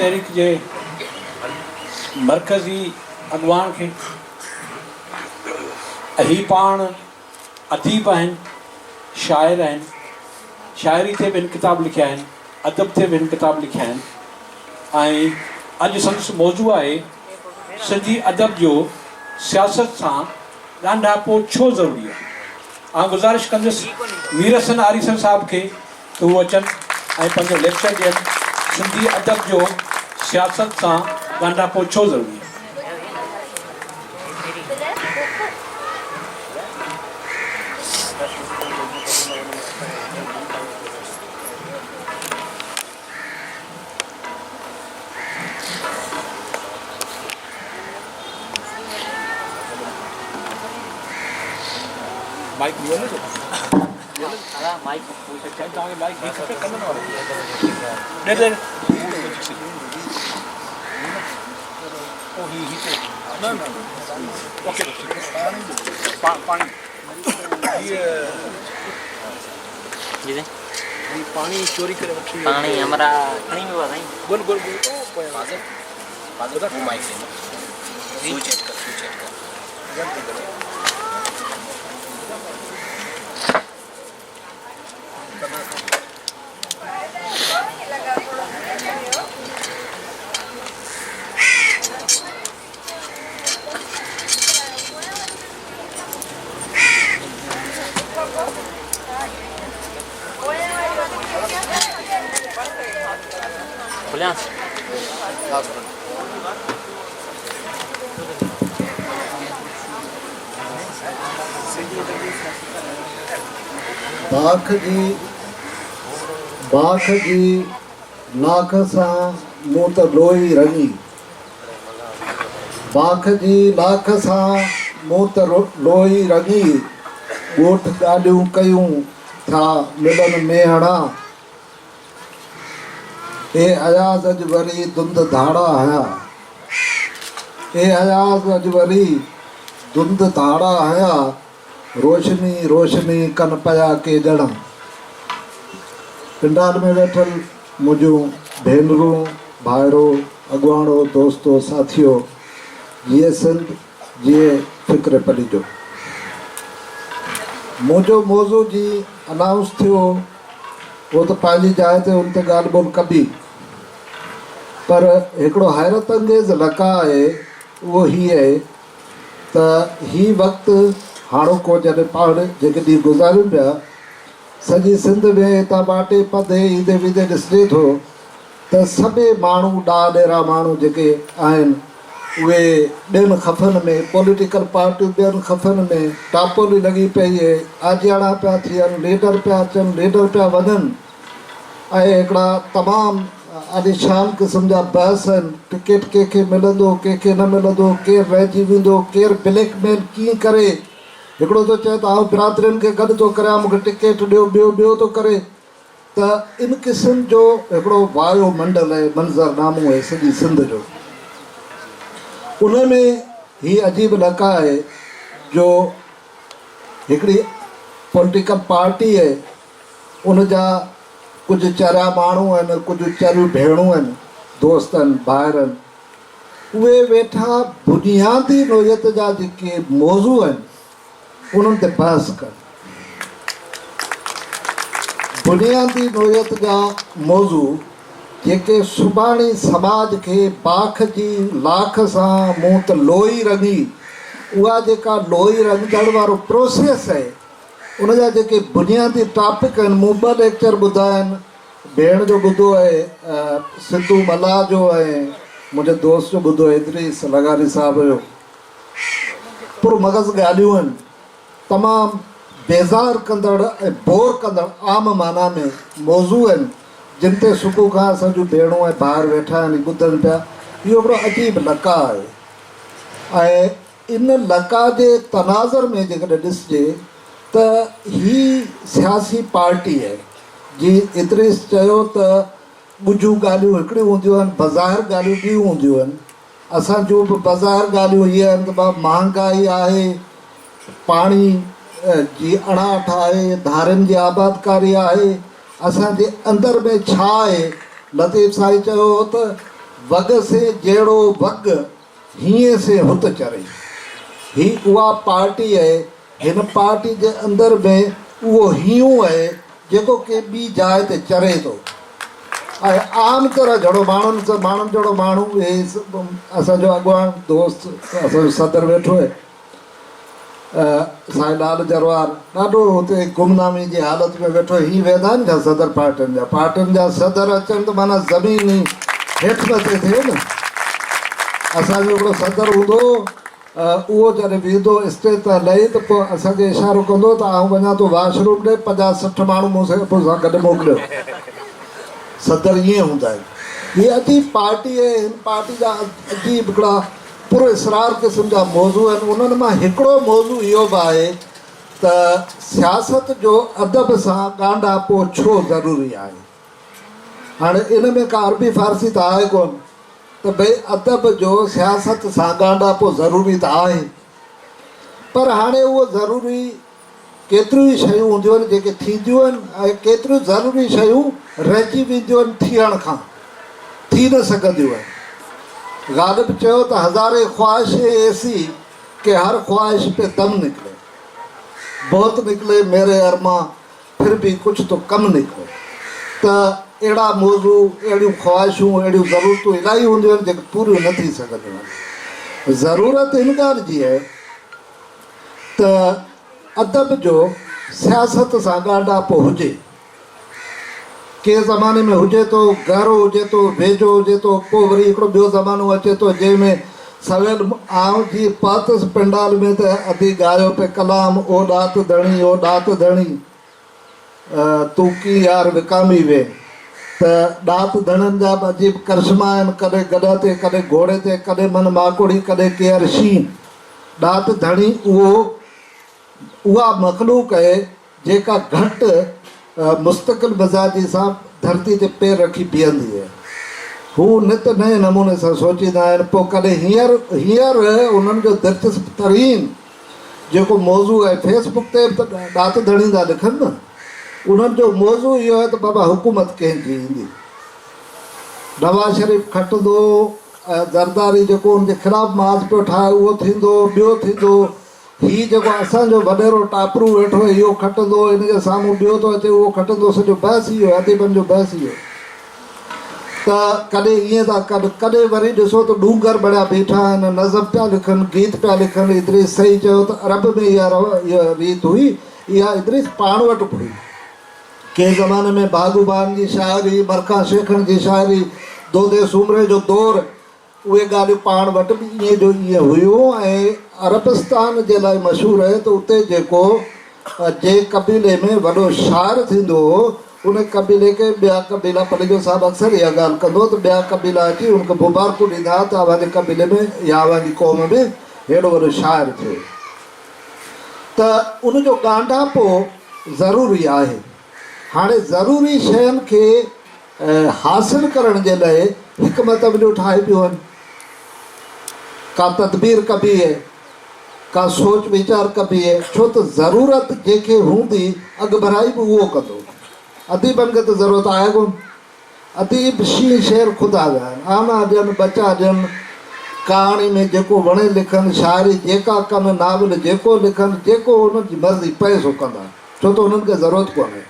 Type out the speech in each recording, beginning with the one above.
तहरीक के मरकज़ी अगवान के ही पाण अदीब आहिनि, शाइर आहिनि, शाइरी ते बि किताब लिखिया आहिनि, अदब ते बि किताब लिखिया आहिनि। ऐं अॼु संदसि मौज़ू आहे सिंधी अदब जो सियासत सां ॻांढापो छो ज़रूरी आहे। आउं गुज़ारिश कंदुसि मीर हसन आरीसन साहिब खे त उहे अचनि ऐं पंहिंजो लेक्चर ॾियनि सिंधी अदब जो सियासत सां ॻांढापो छो ज़रूरी आहे। माइक लियो न जो माइक पूछ सकते हैं माइक देख सकते करना ना दे दे ओ ही ना ना ओके पानी ये पानी चोरी करे पानी हमारा खणी में भाई बोल बोल बोल ओ बाजर बाजर का माइक है स्विच ऐड कर बाख जी नाक सां मूं त लोई रंगी, बाख जी लाख सां मूं त लोई रंगी, ॻोठ ॻाल्हियूं कयूं था मिलन मेहणा, ए अयाज़ अॼु वरी धुंध धाड़ा हया, ए अयाज़ अॼु वरी धुंध धाड़ा हया, रोशनी रोशनी कन पया के ॼण। पिंडाल में वेठल मुझूं भेनरूं भाइरो अगवाणो दोस्तो साथियो, जीअं सिंध जीअं फ़िक्र पढ़िजो। मुझो मौज़ू जी अनाउंस थियो वो तो पंहिंजी जाइ ते उन ते ॻाल्हि ॿोल कबी, पर हिकिड़ो हैरत अंगेज़ लका आहे उहो ही आहे त ही वक़्तु हाणोको जॾहिं पाण जेके ॾींहुं गुज़ारियूं पिया सॼी सिंध में हितां बाटे पधे ईंदे वेंदे ॾिसिजे थो त सभई माण्हू ॾाह ॾेरा माण्हू जेके आहिनि उहे ॿियनि खफ़नि में पॉलिटिकल पार्टियूं ॿियनि खफ़नि में टापोली लॻी पई आहे, आजियाणा पिया थियनि, लीडर पिया अचनि, लीडर पिया वञनि ऐं हिकिड़ा तमामु आलिशान क़िस्म जा बहस आहिनि। टिकट कंहिंखे मिलंदो कंहिंखे न मिलंदो, केरु रहिजी वेंदो, केरु ब्लैकमेल कीअं करे। हिकिड़ो थो चए त आउं बिरादरियुनि खे गॾु थो करियां मूंखे टिकट ॾियो, ॿियो थो करे। त इन क़िस्म जो हिकिड़ो वायो मंडल आहे, मंज़रनामो आहे सॼी सिंध जो। उन में ही अजीब लका आहे जो हिकिड़ी पॉलिटिकल पार्टी आहे, उन जा कुझु चरिया माण्हू आहिनि, कुझु चरियूं भेणूं आहिनि, दोस्त आहिनि, भाइर आहिनि, उहे वेठा बुनियादी नोयत जा जेके मौज़ू आहिनि उन्हनि ते बहस कनि। बुनियादी नोयत जा मौज़ू जेके सुभाणे समाज खे बाख जी लाख सां मूं त लोई रंगी, उहा जेका लोई रंगण वारो प्रोसेस आहे उन जा जेके बुनियादी टॉपिक आहिनि। मूं ॿ लेक्चर ॿुधा आहिनि, भेण जो ॿुधो आहे सिद्धू मला जो ऐं मुंहिंजे दोस्त जो ॿुधो आहे इदरीस लगारी साहिब जो। पुरमग़ज़ ॻाल्हियूं आहिनि, तमामु बेज़ार कंदड़ ऐं बोर कंदड़ आम माना में मौज़ू आहिनि जिन ते सुबुह खां असांजूं भेणूं ऐं भाइर वेठा आहिनि ॿुधनि पिया। इहो हिकिड़ो अजीब लका आहे ऐं इन लका जे तनाज़ुर में जेकॾहिं ॾिसिजे त ही सियासी पार्टी आहे। जीअं इदरीस चयो त ॿुझूं ॻाल्हियूं हिकिड़ियूं हूंदियूं आहिनि, बज़ाहिर ॻाल्हियूं ॿियूं हूंदियूं आहिनि। असांजूं बि बज़ाहिर ॻाल्हियूं इहे आहिनि त महांगाई आहे, पाणी जी अणाहठ आहे, धारियुनि जी आबादकारी आहे, असांजे अंदरि में छा आहे। लतीफ़ साईं चयो त वग से जहिड़ो वग हीअं से हुत चरे। ही उहा पार्टी आहे, हिन पार्टी जे अंदरि में उहो हीअं आहे जेको के ॿी जाइ ते चरे थो। ऐं आम तरह जहिड़ो माण्हुनि जहिड़ो माण्हू असांजो अॻुवान दोस्त असांजो सदर वेठो आहे साईं लाल जरवार, ॾाढो हुते गुमनामी जी हालत में वेठो। हीअं वेंदा आहिनि छा सदर पार्टियुनि जा सदर अचनि त माना ज़मीन ई हेठि मथे थिए न। असांजो हिकिड़ो सदर हूंदो, उहो जॾहिं वेंदो स्टेज तां लही त पोइ असांखे इशारो कंदो त आउं वञा थो वॉशरूम ॾे, 50-60 माण्हू मूंसां गॾु मोकिलियो। सदर ईअं हूंदा आहिनि। हीअ अजीब पार्टी आहे। हिन पार्टी जा अजीब हिकिड़ा पूरो इसरार क़िस्म जा मौज़ू आहिनि। उन्हनि मां हिकिड़ो मौज़ू इहो बि आहे त सियासत जो अदब सां ॻांढापो छो ज़रूरी आहे। हाणे इन में का अरबी फ़ारसी त आहे कोन त भई अदब जो सियासत सां ॻांढापो ज़रूरी त आहे, पर हाणे उहो ज़रूरी केतिरियूं ई शयूं हूंदियूं आहिनि जेके थींदियूं आहिनि, ऐं केतिरियूं ज़रूरी शयूं रहिजी वेंदियूं आहिनि थियण खां, थी न सघंदियूं आहिनि। ग़ालिब चयो त हज़ारे ख्वाहिशें ऐसी कि हर ख्वाहिश पे दम निकले, बहुत निकले मेरे अरमा फिर भी कुछ तो कम निकले। त अहिड़ा मौज़ू, अहिड़ियूं ख्वाहिशूं, अहिड़ियूं ज़रूरतूं इलाही हूंदियूं आहिनि जेके पूरियूं न थी सघंदियूं आहिनि। ज़रूरत हिन ॻाल्हि जी आहे त अदब जो सियासत सां ॻांढापो हुजे। के ज़माने में हुजे थो, गहरो हुजे थो, वेझो हुजे थो, पोइ वरी हिकिड़ो ॿियो ज़मानो अचे थो जंहिंमें सवेल आउं जीअं पातसि पंडाल में त अधी ॻायो पे कलाम, ओ ॾात धणी ओ ॾात धणी तूं की यार विकामी वे। त ॾात धणनि जा बि अजीब करिश्मा आहिनि, कॾहिं गॾ ते, कॾहिं घोड़े ते, कॾहिं मन माकोड़ी, कॾहिं केर शीन। ॾात धणी उहा मख़लूक आहे जेका घटि मुस्तक़िल मिज़ाजी सां धरती ते पेर रखी बीहंदी आहे। हू नित नए नमूने सां सोचींदा आहिनि। पोइ कॾहिं हींअर उन्हनि जो दिलचस्प तरीन जेको मौज़ू आहे, फेसबुक ते बि त ॾात धणी था लिखनि न, उन्हनि जो मौज़ू इहो आहे त बाबा हुकूमत कंहिंजी ईंदी। नवाज़ शरीफ़ खटंदो, ज़रदारी जेको उनजे ख़िलाफ़ु माज़ पियो ठाहे उहो थींदो, ॿियो थींदो। हीउ जेको असांजो वॾेरो टापरू वेठो आहे इहो खटंदो, इनजे साम्हूं ॿियो थो अचे उहो खटंदो। सॼो बहस इहो आहे, अदीबनि जो बहस इहो। त कॾहिं ईअं था कनि, कॾहिं वरी ॾिसो त डूंगर बढ़िया बीठा आहिनि, नज़म पिया लिखनि, गीत पिया लिखनि। इद्रीस सही चयो त अरब में इहा रीत हुई, इहा इद्रीस पाण वटि बि हुई। कंहिं ज़माने में बाग़बान जी शाइरी, मरखा शेखनि जी शाइरी, दोदे सूमरे जो दौरु, उहे ॻाल्हियूं पाण वटि बि ईअं जो ईअं हुयूं। ऐं अरबस्तान जे लाइ मशहूरु आहे त उते जेको जे कबीले में वॾो शाइर थींदो हो, उन कबीले खे ॿिया कबीला, पलेजो साहिबु अक्सर इहा ॻाल्हि कंदो त ॿिया कबीला अची उनखे मुबारकूं ॾींदा त अवांजे कबीले में या अवांजी क़ौम में हेॾो वॾो शाइर थियो। त उनजो ॻांढापो ज़रूरी आहे। हाणे ज़रूरी शयुनि खे हासिलु करण जे लाइ हिकमत अमलियूं ठाहे पियूं आहिनि। का तदबीर कबी आहे, का सोच वीचार कबी आहे, छो त ज़रूरत जंहिंखे हूंदी अॻभराई बि उहो कंदो। अदीबनि खे त ज़रूरत आहे कोन। अदीब शीं शेर ख़ुदा जा आहिनि, आना ॾियनि, बचा ॾियनि, कहाणी में जेको वणे लिखनि, शाइरी जेका कनि, नावल जेको लिखनि, जेको उन्हनि जी मर्ज़ी पए सो कंदा, छो त उन्हनि खे ज़रूरत कोन्हे।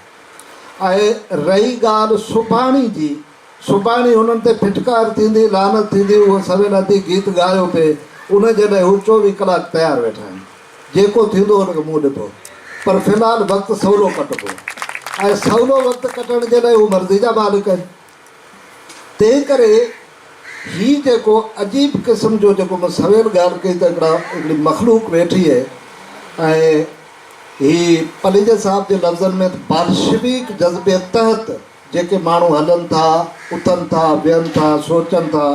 ऐं रही ॻाल्हि सुभाणे जी, सुभाणे हुननि ते फिटकार थींदी, लानत थींदी, उहो सवेल अधी गीत ॻायो पिए, उन जे लाइ हू 24 कलाक तयारु वेठा आहिनि। जेको थींदो हुनखे मुंहुं ॾिबो, पर फ़िलहालु वक़्तु सवलो कटिबो। ऐं सवलो वक़्तु कटण जे लाइ हू मर्ज़ी जा मालिक आहिनि। तंहिं करे हीउ जेको अजीब क़िस्म जो जेको मां सवेल ॻाल्हि कई त हिकिड़ी मख़लूक वेठी आहे, ऐं हीउ पलेजे साहिब जे लफ़्ज़नि में बाल्शविक जज़्बे तहत जेके माण्हू हलनि था, उथनि था, विहनि था, सोचनि था,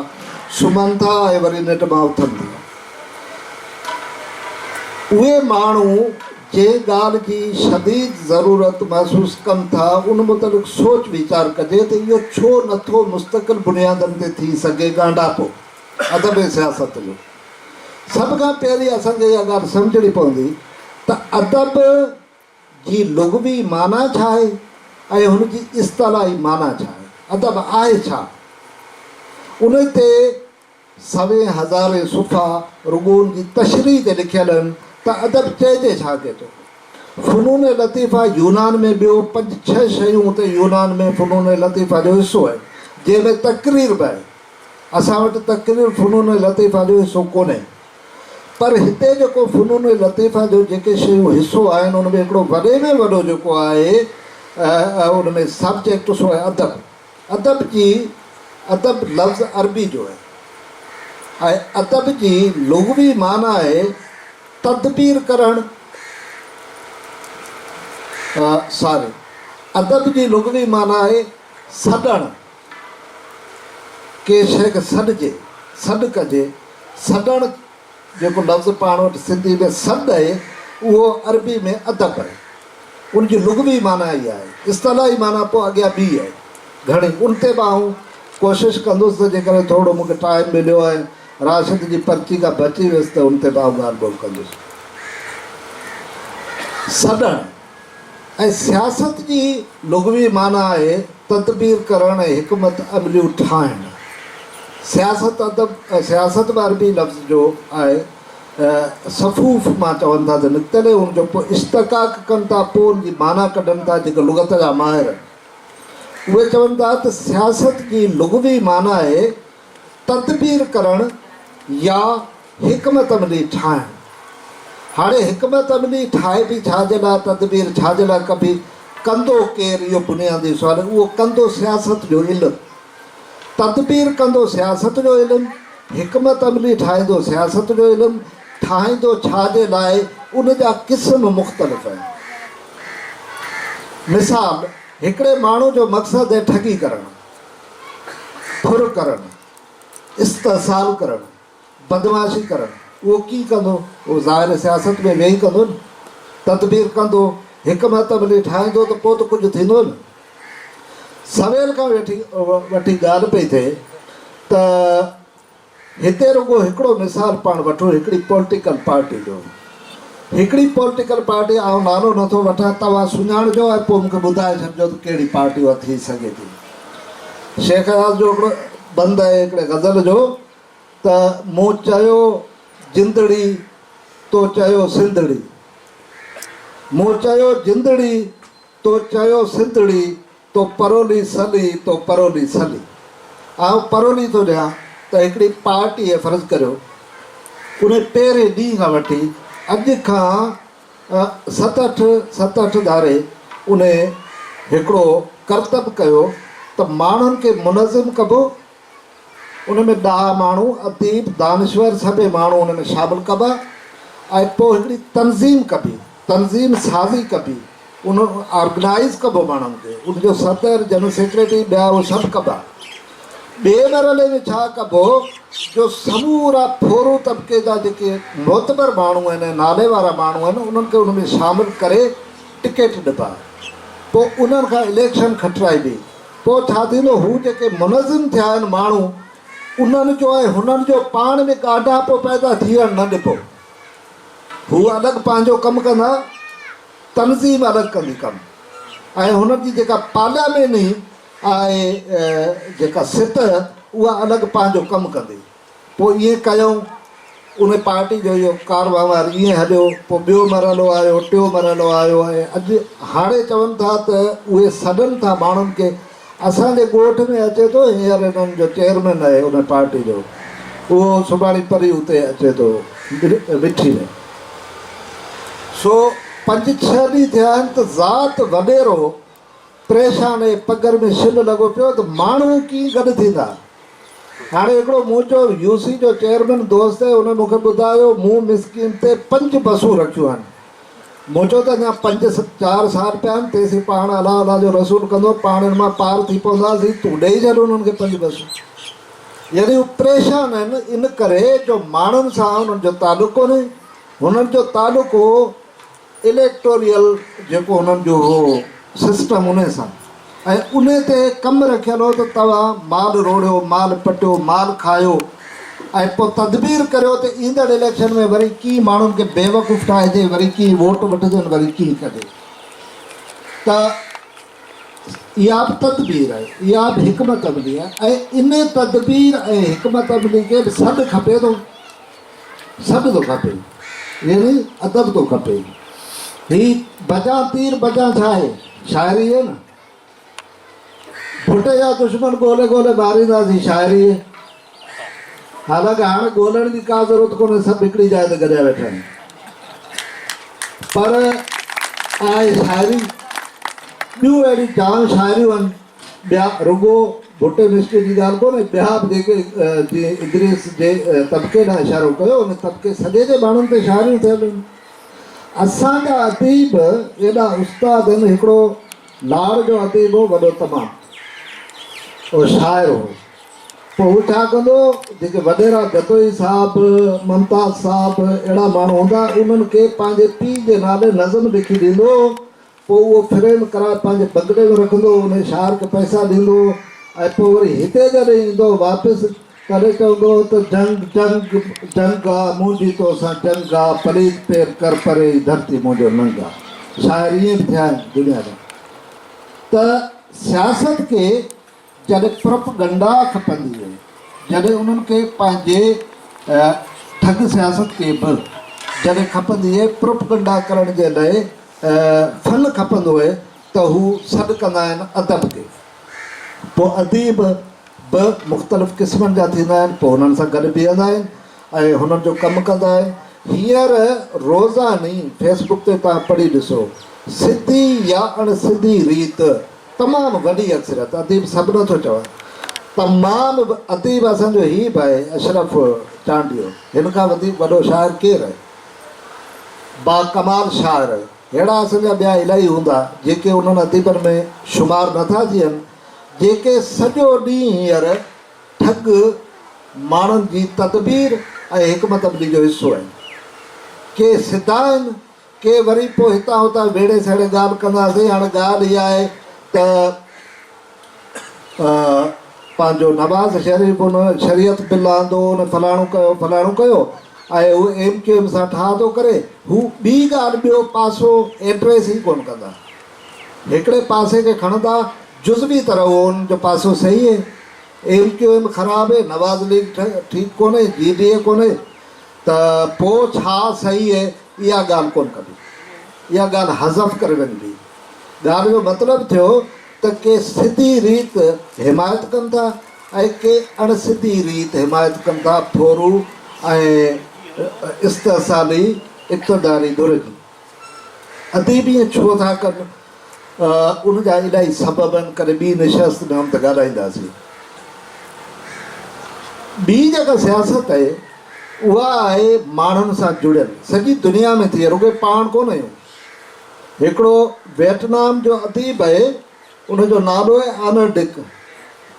सुम्हनि था ऐं वरी निट मां उथनि था, उहे माण्हू जंहिं ॻाल्हि जी शदीद ज़रूरत महसूसु कनि था उन मुताबिक़ सोच वीचार कजे त इहो छो नथो मुस्तक़िल बुनियादनि ते थी सघे ॻांढापो अदब सियासत जो। सभ खां पहिरीं असांखे इहा ॻाल्हि सम्झणी पवंदी त अदब जी लुग़वी माना छा आहे ऐं हुनजी इस्तलाही माना छा आहे। अदब आहे छा? उन ते सवे हज़ारे सुफ़ा रुगून जी तशरीह ते लिखियल आहिनि त अदब चइजे छा के थो। फ़नून लतीफ़ा यूनान में ॿियो 5-6 शयूं हुते यूनान में फ़नून लतीफ़ा जो हिसो आहे, जंहिंमें तक़रीर बि आहे। असां वटि तक़रीर फ़नून लतीफ़ा जो हिसो कोन्हे, पर हिते जेको फ़नून लतीफ़ा जो जेके शयूं हिसो आहिनि उन में हिकिड़ो वॾे में वॾो जेको आहे उन में सब्जेक्ट सो आहे अदब। अदब लफ़्ज़ अरबी जो आहे ऐं अदब जी लुग़वी माना आहे तदबीर करणु। अदब जी लुग़वी माना आहे सॾणु, के शइ खे सॾिजे, सॾु कजे। सॾणु जेको लफ़्ज़ पाण वटि सिंधी में सॾु आहे उहो अरबी में अदब आहे। उनजी लुग़वी माना इहा आहे, इस्तलाही माना पोइ अॻियां ॿी आहे घणी। उन ते मां कोशिशि कंदुसि त जेकॾहिं थोरो मूंखे टाइम मिलियो आहे, राशिद जी पर्ची खां बची वियुसि त उन ते मां ॻाल्हि ॿोल कंदुसि। सॾणु ऐं सियासत जी लुग़वी माना आहे तदबीर करणु ऐं हिकमत अमलियूं ठाहिणु। सियासत बि अरबी लफ़्ज़ जो आहे, सफ़ूफ़ मां चवनि था त निकितल हुनजो पोइ इश्तकाक कनि था, पोइ हुनजी माना कढनि था जेके लुग़त जा माहिर आहिनि। उहे चवनि था त सियासत जी लुग़वी माना आहे तदबीर करणु या हिकमत अमली ठाहिणु। हाणे हिकमत अमली ठाहे बि छाजे लाइ, तदबीर छाजे लाइ कबी, कंदो केरु, इहो बुनियादी सुवालु। उहो कंदो सियासत जो इल्मु, तदबीर कंदो सियासत जो इल्मु, हिकमत अमली ठाहींदो सियासत जो इल्मु। ठाहींदो छाजे लाइ, उन जा क़िस्म मुख़्तलिफ़ आहिनि। मिसाल, हिकिड़े माण्हू जो मक़सदु आहे ठगी करणु, फुर करणु, इस्तेसाल करणु, बदमाशी करणु। उहो कीअं कंदो? उहो ज़ाहिर सियासत में वेही कंदो न, तदबीर कंदो, हिकमत अमली ठाहींदो त पोइ त कुझु थींदो न। सवेल खां वठी ॻाल्हि पई थिए त हिते रुॻो हिकिड़ो मिसाल पाण वठो, हिकिड़ी पॉलिटिकल पार्टी जो। हिकिड़ी पॉलिटिकल पार्टी, आउं नालो नथो वठां, तव्हां सुञाणिजो ऐं पोइ मूंखे ॿुधाए छॾिजो त कहिड़ी पार्टी उहा थी सघे थी। शेख आज़ाद जो हिकिड़ो बंदि आहे हिकिड़े ग़ज़ल जो त मूं चयो जिंदड़ी तो चयो सिंधड़ी, मूं चयो जिंदड़ी तो चयो सिंधड़ी, तो परोली सली तो परोली सली। आउं परोली थो ॾियां त हिकिड़ी पार्टी आहे, फ़र्ज़ु करियो उन पहिरें ॾींहं खां वठी अॼु खां 7-8 धारे उन हिकिड़ो करतब कयो त माण्हुनि खे मुनज़िम कबो। उन में 10 माण्हू अदीब दानिश्वर सभई माण्हू उन में शामिलु कबा ऐं पोइ हिकिड़ी तनज़ीम कबी, तनज़ीम साज़ी कबी, उन ऑर्गनाइज़ कबो माण्हुनि खे। उनजो सदर, जनरल सेक्रेटरी, ॿिया उहे सभु कबा। ॿिए मरहले में छा कबो, जो समूरा फोरू तबिके जा जेके मोतबर माण्हू आहिनि, नाले वारा माण्हू आहिनि, उन्हनि खे उन में शामिलु करे टिकेट ॾिबा। पोइ उन्हनि खां इलेक्शन खटराइबी। पोइ छा थींदो, हू जेके मुनज़िम थिया आहिनि माण्हू, उन्हनि जो ऐं हुननि जो पाण में ॻाढापो पैदा थियणु न ॾिबो। हू अलॻि पंहिंजो कमु कंदा, तनज़ीम अलॻि कंदी कमु, ऐं हुननि जी जेका पार्लियामेंट आहे जेका सिट, उहा अलॻि पंहिंजो कमु कंदी। पोइ ईअं कयूं, उन पार्टी जो इहो कारवार ईअं हलियो। पोइ ॿियो मरहलो आयो, टियों मरहलो आयो ऐं अॼु हाणे चवनि था त उहे सॾनि था माण्हुनि खे। असांजे ॻोठ में अचे थो हींअर हिननि जो चेयरमैन आहे उन पार्टी जो, उहो सुभाणे परी उते अचे थो मिठी में। सो 5-6 ॾींहं थिया आहिनि त ज़ात वॾेरो परेशान आहे, पगर में शिल लॻो पियो त माण्हू कीअं गॾु थींदा। हाणे हिकिड़ो मुंहिंजो यूसी जो चेयरमैन दोस्त आहे, उन मूंखे ॿुधायो मूं मिस्किन ते 5 बसूं रखियूं आहिनि। मुंहिंजो त अञा 5-4 साल पिया आहिनि, तेसीं पाण अलाह अलाह जो रसूल कंदो, पाण हिन मां पार थी पवंदासीं, तूं ॾेई छॾ उन्हनि खे 5 बसूं। यानी हू परेशान आहिनि इन करे जो माण्हुनि सां उन्हनि जो तालुक़ु कोन्हे। हुननि जो तालुक़ु इलेक्टोरियल जेको हुननि जो हो सिस्टम उन सां, ऐं उन ते कमु रखियलु हो त तव्हां माल रोड़ियो, माल पटियो, माल खायो ऐं पोइ तदबीर करियो त ईंदड़ इलेक्शन में वरी कीअं माण्हुनि खे बेवकूफ़ ठाहिजे, वरी कीअं वोट वठिजनि, वरी कीअं कजे। त इहा बि तदबीर आहे, इहा बि हिकमत अमली आहे। ऐं इन तदबीर ऐं हिकमत अमली खे बि सॾु खपे थो, सॾु थो खपे, यानी अदब थो खपे। ही बजा तीर बजा छा आहे? शाइरी आहे न। फुटे जा दुश्मन ॻोल्हे ॻोल्हे मारींदासीं, शाइरी आहे। हालांकि हाणे ॻोल्हण जी का ज़रूरत कोन्हे, सभु हिकिड़ी जाइ ते गॾिया वेठा आहिनि, पर आहे शाइरी। ॿियूं अहिड़ी जाम शाइरियूं आहिनि, ॿिया रुॻो भुटे मिश्री जी ॻाल्हि कोन्हे, ॿिया बि जेके जीअं इद्रीस जे तबिके ॾांहुं इशारो कयो, उन तबिके सॼे जे माण्हुनि ते शाइरियूं थियल आहिनि। असांजा अदीब एॾा उस्ताद आहिनि। हिकिड़ो लाड़ जो अदीब हो वॾो तमामु, उहो शाइर हो। पोइ हू छा कंदो, जेके वॾेरा जतोई साहिबु, मुमताज़ साहिबु, अहिड़ा माण्हू हूंदा, उन्हनि खे पंहिंजे पीउ जे नाले नज़म लिखी ॾींदो। पोइ उहो फ्रेम कराए पंहिंजे बंगले में रखंदो, उन शाइर खे पैसा ॾींदो। ऐं पोइ वरी हिते जॾहिं ईंदो वापसि, तॾहिं चवंदो त जंग जंग जंग आहे मुंहिंजी तोसां जंग आहे, पलीत पेर कर परे धरती मुंहिंजो नंग आहे। शाइर ईअं बि थिया आहिनि दुनिया में। त सियासत खे जॾहिं प्रोपगंडा खपंदी आहे, जॾहिं उन्हनि खे पंहिंजे ठग सियासत खे बि जॾहिं खपंदी आहे प्रोपगंडा करण जे लाइ फन खपंदो आहे, त हू सॾु कंदा आहिनि अदब खे। पोइ अदीब बि मुख़्तलिफ़ क़िस्मनि जा थींदा आहिनि, पोइ हुननि सां गॾु बीहंदा आहिनि ऐं हुननि जो कमु कंदा आहिनि। हींअर रोज़ानी फेसबुक ते तव्हां पढ़ी ॾिसो, सिधी या अणसिधी रीत तमामु वॾी अक्सरियत, अदीब सभु नथो चवां, तमामु अदीब असांजो हीउ बि आहे अशरफ चांडियो, हिन खां वधीक वॾो शाइर केरु आहे? बाकमाल शाइर। अहिड़ा असांजा ॿिया इलाही हूंदा जेके उन्हनि अदीबनि में शुमार नथा थियनि, जेके सॼो ॾींहुं हींअर ठग माण्हुनि जी तदबीर ऐं हिकमत अमली जो हिसो आहिनि। के सिधा आहिनि, के वरी पोइ हितां हुतां वेड़े सेड़े ॻाल्हि कंदासीं। हाणे ॻाल्हि इहा आहे त पंहिंजो नवाज़ शरीफ़ उन शरीयत बिल आंदो, उन फलाणो कयो फलाणो कयो, ऐं हू MQM सां ठा थो करे। हू ॿी ॻाल्हि ॿियो पासो एड्रेस ई कोन कंदा, हिकिड़े पासे खे खणंदा जुज़वी तरह, उहो उनजो पासो सही आहे। MQM ख़राबु आहे, नवाज़ लीग ठीकु कोन्हे, GDA कोन्हे, त पोइ छा सही आहे इहा ॻाल्हि कोन कबी, इहा ॻाल्हि हज़फ़ करे वञिबी। ॻाल्हि जो मतिलबु थियो त के सिधी रीत हिमायत कनि था ऐं के अणसिधी रीत हिमायत कनि था, फोरू ऐं इस्तेसाली इक़्तिदारी दुर जी। अदीब ईअं छो था कनि, उन जा इलाही सबब आहिनि, करे ॿी निशस्त में हम त ॻाल्हाईंदासीं। ॿी जेका सियासत आहे उहा आहे माण्हुनि सां जुड़ियल, सॼी दुनिया में थी, रुॻो पाण कोन आहियूं। हिकिड़ो वियतनाम जो अदीब आहे, उनजो नालो आहे आनर डिक।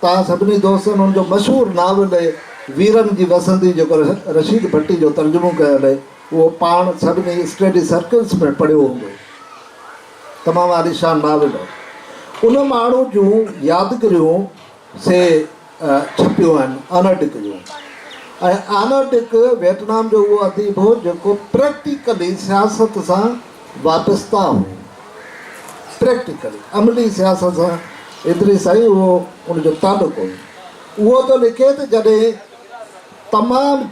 तव्हां सभिनी दोस्तनि हुनजो मशहूरु नावल आहे वीरनि जी वसंती, जेको रशीद भट्टी जो तर्जुमो कयल आहे, उहो पाण सभिनी स्टडी सर्कल्स में पढ़ियो हूंदो, तमामु आलीशान नावल आहे। उन माण्हू जूं यादगिरियूं से छपियूं आहिनि आनर डिक जूं। ऐं आनर डिक वियतनाम जो उहो अदीब हो जेको प्रैक्टिकली सियासत सां वाबस्ता हो, प्रैक्टिकली अमली सियासत सां एतिरी सही उहो उनजो तालुक़ हो। उहो थो लिखे त जॾहिं तमामु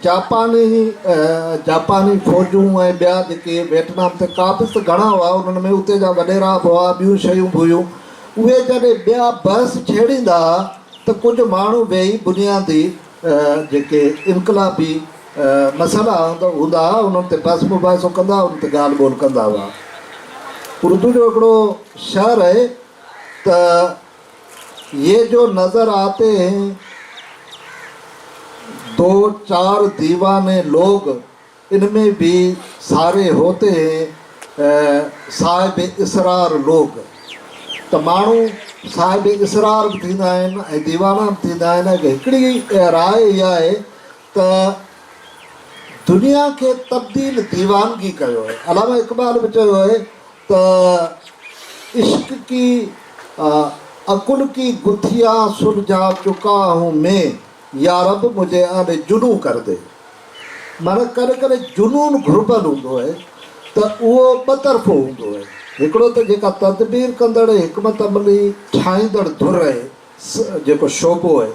जापानी फ़ौजूं ऐं ॿिया जेके वियतनाम ते क़ाबिज़ घणा हुआ, उन्हनि में उते जा वॾेरा बि हुआ, ॿियूं शयूं बि हुयूं, उहे जॾहिं ॿिया बहस छेड़ींदा त कुझु माण्हू वेही बुनियादी जेके इनकलाबी मसइला हूंदा हुआ उन्हनि ते बहस मुबाहिसो कंदा, उन ते ॻाल्हि ॿोल कंदा हुआ। उर्दू जो हिकिड़ो शहर आहे त ये जो नज़र आते हैं दो चार दीवाने लोग, इनमें भी सारे होते हैं साहिब इसरार लोग। त माण्हू साहिब इसरार बि थींदा आहिनि ऐं दीवाना बि थींदा आहिनि। हिकिड़ी राय इहा आहे त दुनिया खे तब्दील दीवानगी कयो आहे। अलामा इक़बाल बि चयो आहे त इश्क की अकुल की गुथिया सुलझा चुका हूँ मैं, या रब मुझे आने जुनू कर दे। माना करे करे जुनून घुरबल हूंदो आहे त उहो ॿ तरफ़ो हूंदो आहे। हिकिड़ो त जेका तदबीर कंदड़ हिकमत अमली ठाहींदड़ धुर आहे जेको शोबो आहे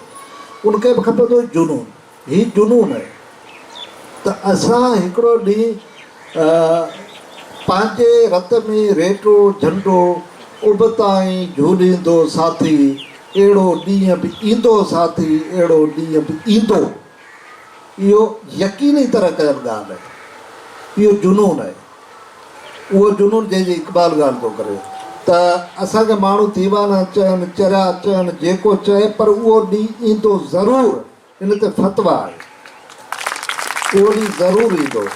उनखे बि खपंदो जुनून। हीउ जुनून आहे त असां हिकिड़ो ॾींहुं पंहिंजे रत में रेटो झंडो उबताईं झूलींदो साथी, अहिड़ो ॾींहुं बि ईंदो साथी, अहिड़ो ॾींहुं बि ईंदो। इहो यकीनी तरह कयल ॻाल्हि आहे, इहो जुनून आहे। उहो जुनून जंहिंजी इक़बाल ॻाल्हि थो करे त असांखे माण्हू दीवाना चवनि, चरिया चवनि, जेको चए, पर उहो ॾींहुं ईंदो ज़रूरु। इन ते फतवा आहे, उहो ॾींहुं ज़रूरु ईंदो।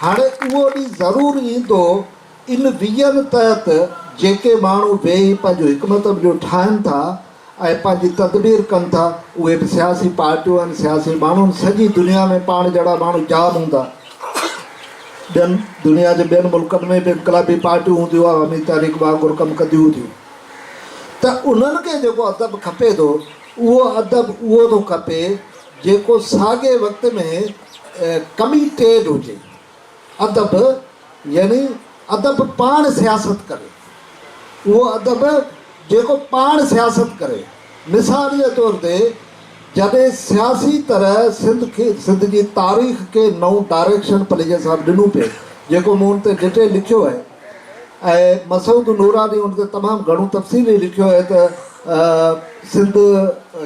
हाणे उहो ॾींहुं ज़रूरु ईंदो। इन वियनि तहत जेके माण्हू वेही पंहिंजो हिकमत जो ठाहिनि था ऐं पंहिंजी तदबीर कनि था, उहे बि सियासी पार्टियूं आहिनि, सियासी माण्हू आहिनि। सॼी दुनिया में पाण जहिड़ा माण्हू जाम हूंदा। ॿियनि दुनिया जे ॿियनि मुल्कनि में बि इनकलाबी पार्टियूं हूंदियूं, अवामी तहरीक वांगुरु कमु कंदियूं हूंदियूं। त उन्हनि खे जेको अदब खपे थो, उहो अदब उहो थो खपे जेको साॻे वक़्त में कमिटेड हुजे। अदब यानी अदब पाण सियासत करे, उहो अदब जेको पाण सियासत करे। मिसाल जे तौर ते जॾहिं सियासी तरह सिंध जी तारीख़ खे नओं डायरेक्शन पलीजे साहब ॾिनो पियो, जेको मूं हुन ते डिटेल लिखियो आहे, ऐं मसूद नूरानी हुन ते तमामु घणो तफ़सीली लिखियो आहे त सिंध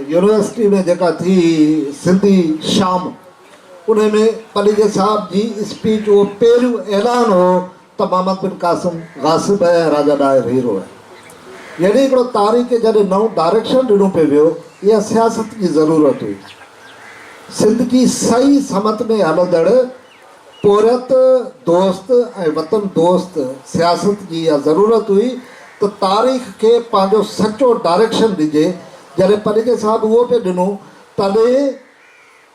यूनिवर्सिटी में जेका थी सिंधी शाम, उन में पलीजे साहब जी स्पीच उहो पहिरियों ऐलान हो त मोहम्मद बिन कासिम गासिब आहे ऐं राजा डायर हीरो आहे। यानी हिकिड़ो तारीख़ खे जॾहिं नओं डायरेक्शन ॾिनो पियो वियो, इहा सियासत जी ज़रूरत हुई। सिंध जी सही समत में हलंदड़ पोरत दोस्त ऐं वतन दोस्त सियासत जी इहा ज़रूरत हुई त तारीख़ खे पंहिंजो सचो डायरेक्शन ॾिजे। जॾहिं पलीजे साहब उहो पियो ॾिनो, तॾहिं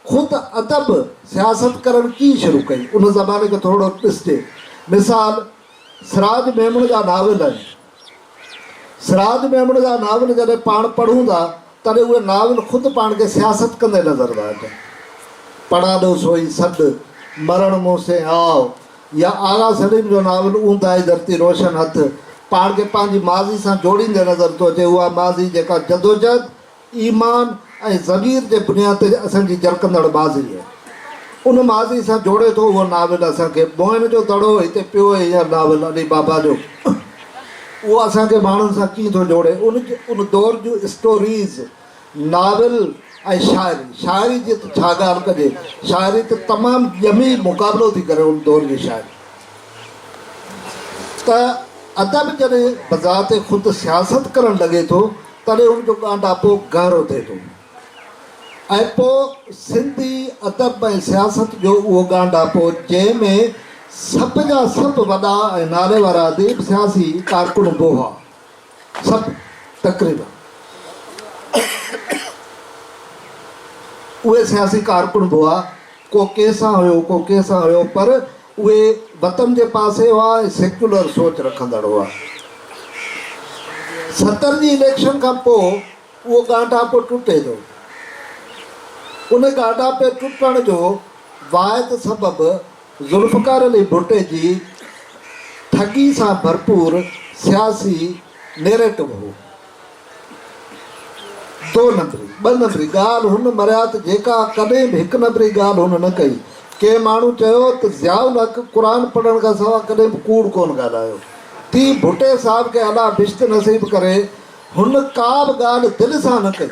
ख़ुदि अदब सियासत करणु कीअं शुरू कई, उन ज़माने खे थोरो ॾिसिजे। मिसाल सिराज मेमण जा नाविल आहिनि। सिराज मेमण जा नाविल जॾहिं पाण पढ़ूं था, तॾहिं उहे नाविल ख़ुदि पाण खे सियासत कंदे नज़र था अचनि। पढ़ा दो सोई सॾु, मरण मूं से आओ, या आगा सलीम जो नाविल ऊंदाई धरती रोशन हथ, पाण खे पंहिंजी माज़ी सां जोड़ींदे नज़र थो अचे। उहा माज़ी जेका जदोजहद, ईमान ऐं ज़मीर जे बुनियाद ते असांजी जरकंदड़ माज़ी आहे, उन माज़ी सां जोड़े थो उहो नाविल असांखे। मोइन जो दड़ो हिते पियो आहे, इहा नाविल अली बाबा जो, उहो असांखे माण्हुनि सां कीअं थो जोड़े। उन दौर जूं स्टोरीज़, नाविल ऐं शाइरी जी त छा ॻाल्हि कजे। शाइरी त तमामु ॼमी मुक़ाबिलो थी करे उन दौर जी शाइरी। त अदब जॾहिं बज़ार ते ख़ुदि सियासत करणु लॻे थो, तॾहिं उनजो ॻांढापो गहरो थिए थो। ऐं पोइ सिंधी अदब ऐं सियासत जो उहो ॻांढापो, जंहिंमें सभ जा सभु वॾा ऐं नाले वारा अदीब सियासी कारकुन बि हुआ, सभु तक़रीबन उहे सियासी कारकुन बि हुआ। को कंहिंसां हुयो, को कंहिंसां हुयो, पर उहे वतन जे पासे हुआ ऐं सेक्युलर सोच रखंदड़ हुआ। 70 जी इलेक्शन खां पोइ उहो ॻांढापो टुटे थो। उन ॻांढापे टुटण जो वाहिद सबबु ज़ुल्फ़कार अली भुट्टे जी ठगी सां भरपूर सियासी नेरेटिव हो। 2 नंबरी 2 नंबरी ॻाल्हि हुन मरिया त जेका कॾहिं बि 1 नंबरी ॻाल्हि हुन न कई। कंहिं माण्हू चयो त ज़ियाउल हक़ क़ुर पढ़ण खां सवाइ कॾहिं बि कूड़ कोन ॻाल्हायो। थी भुट्टे साहिब खे अलाह बिश्त नसीब करे, हुन का बि ॻाल्हि दिलि सां न कई।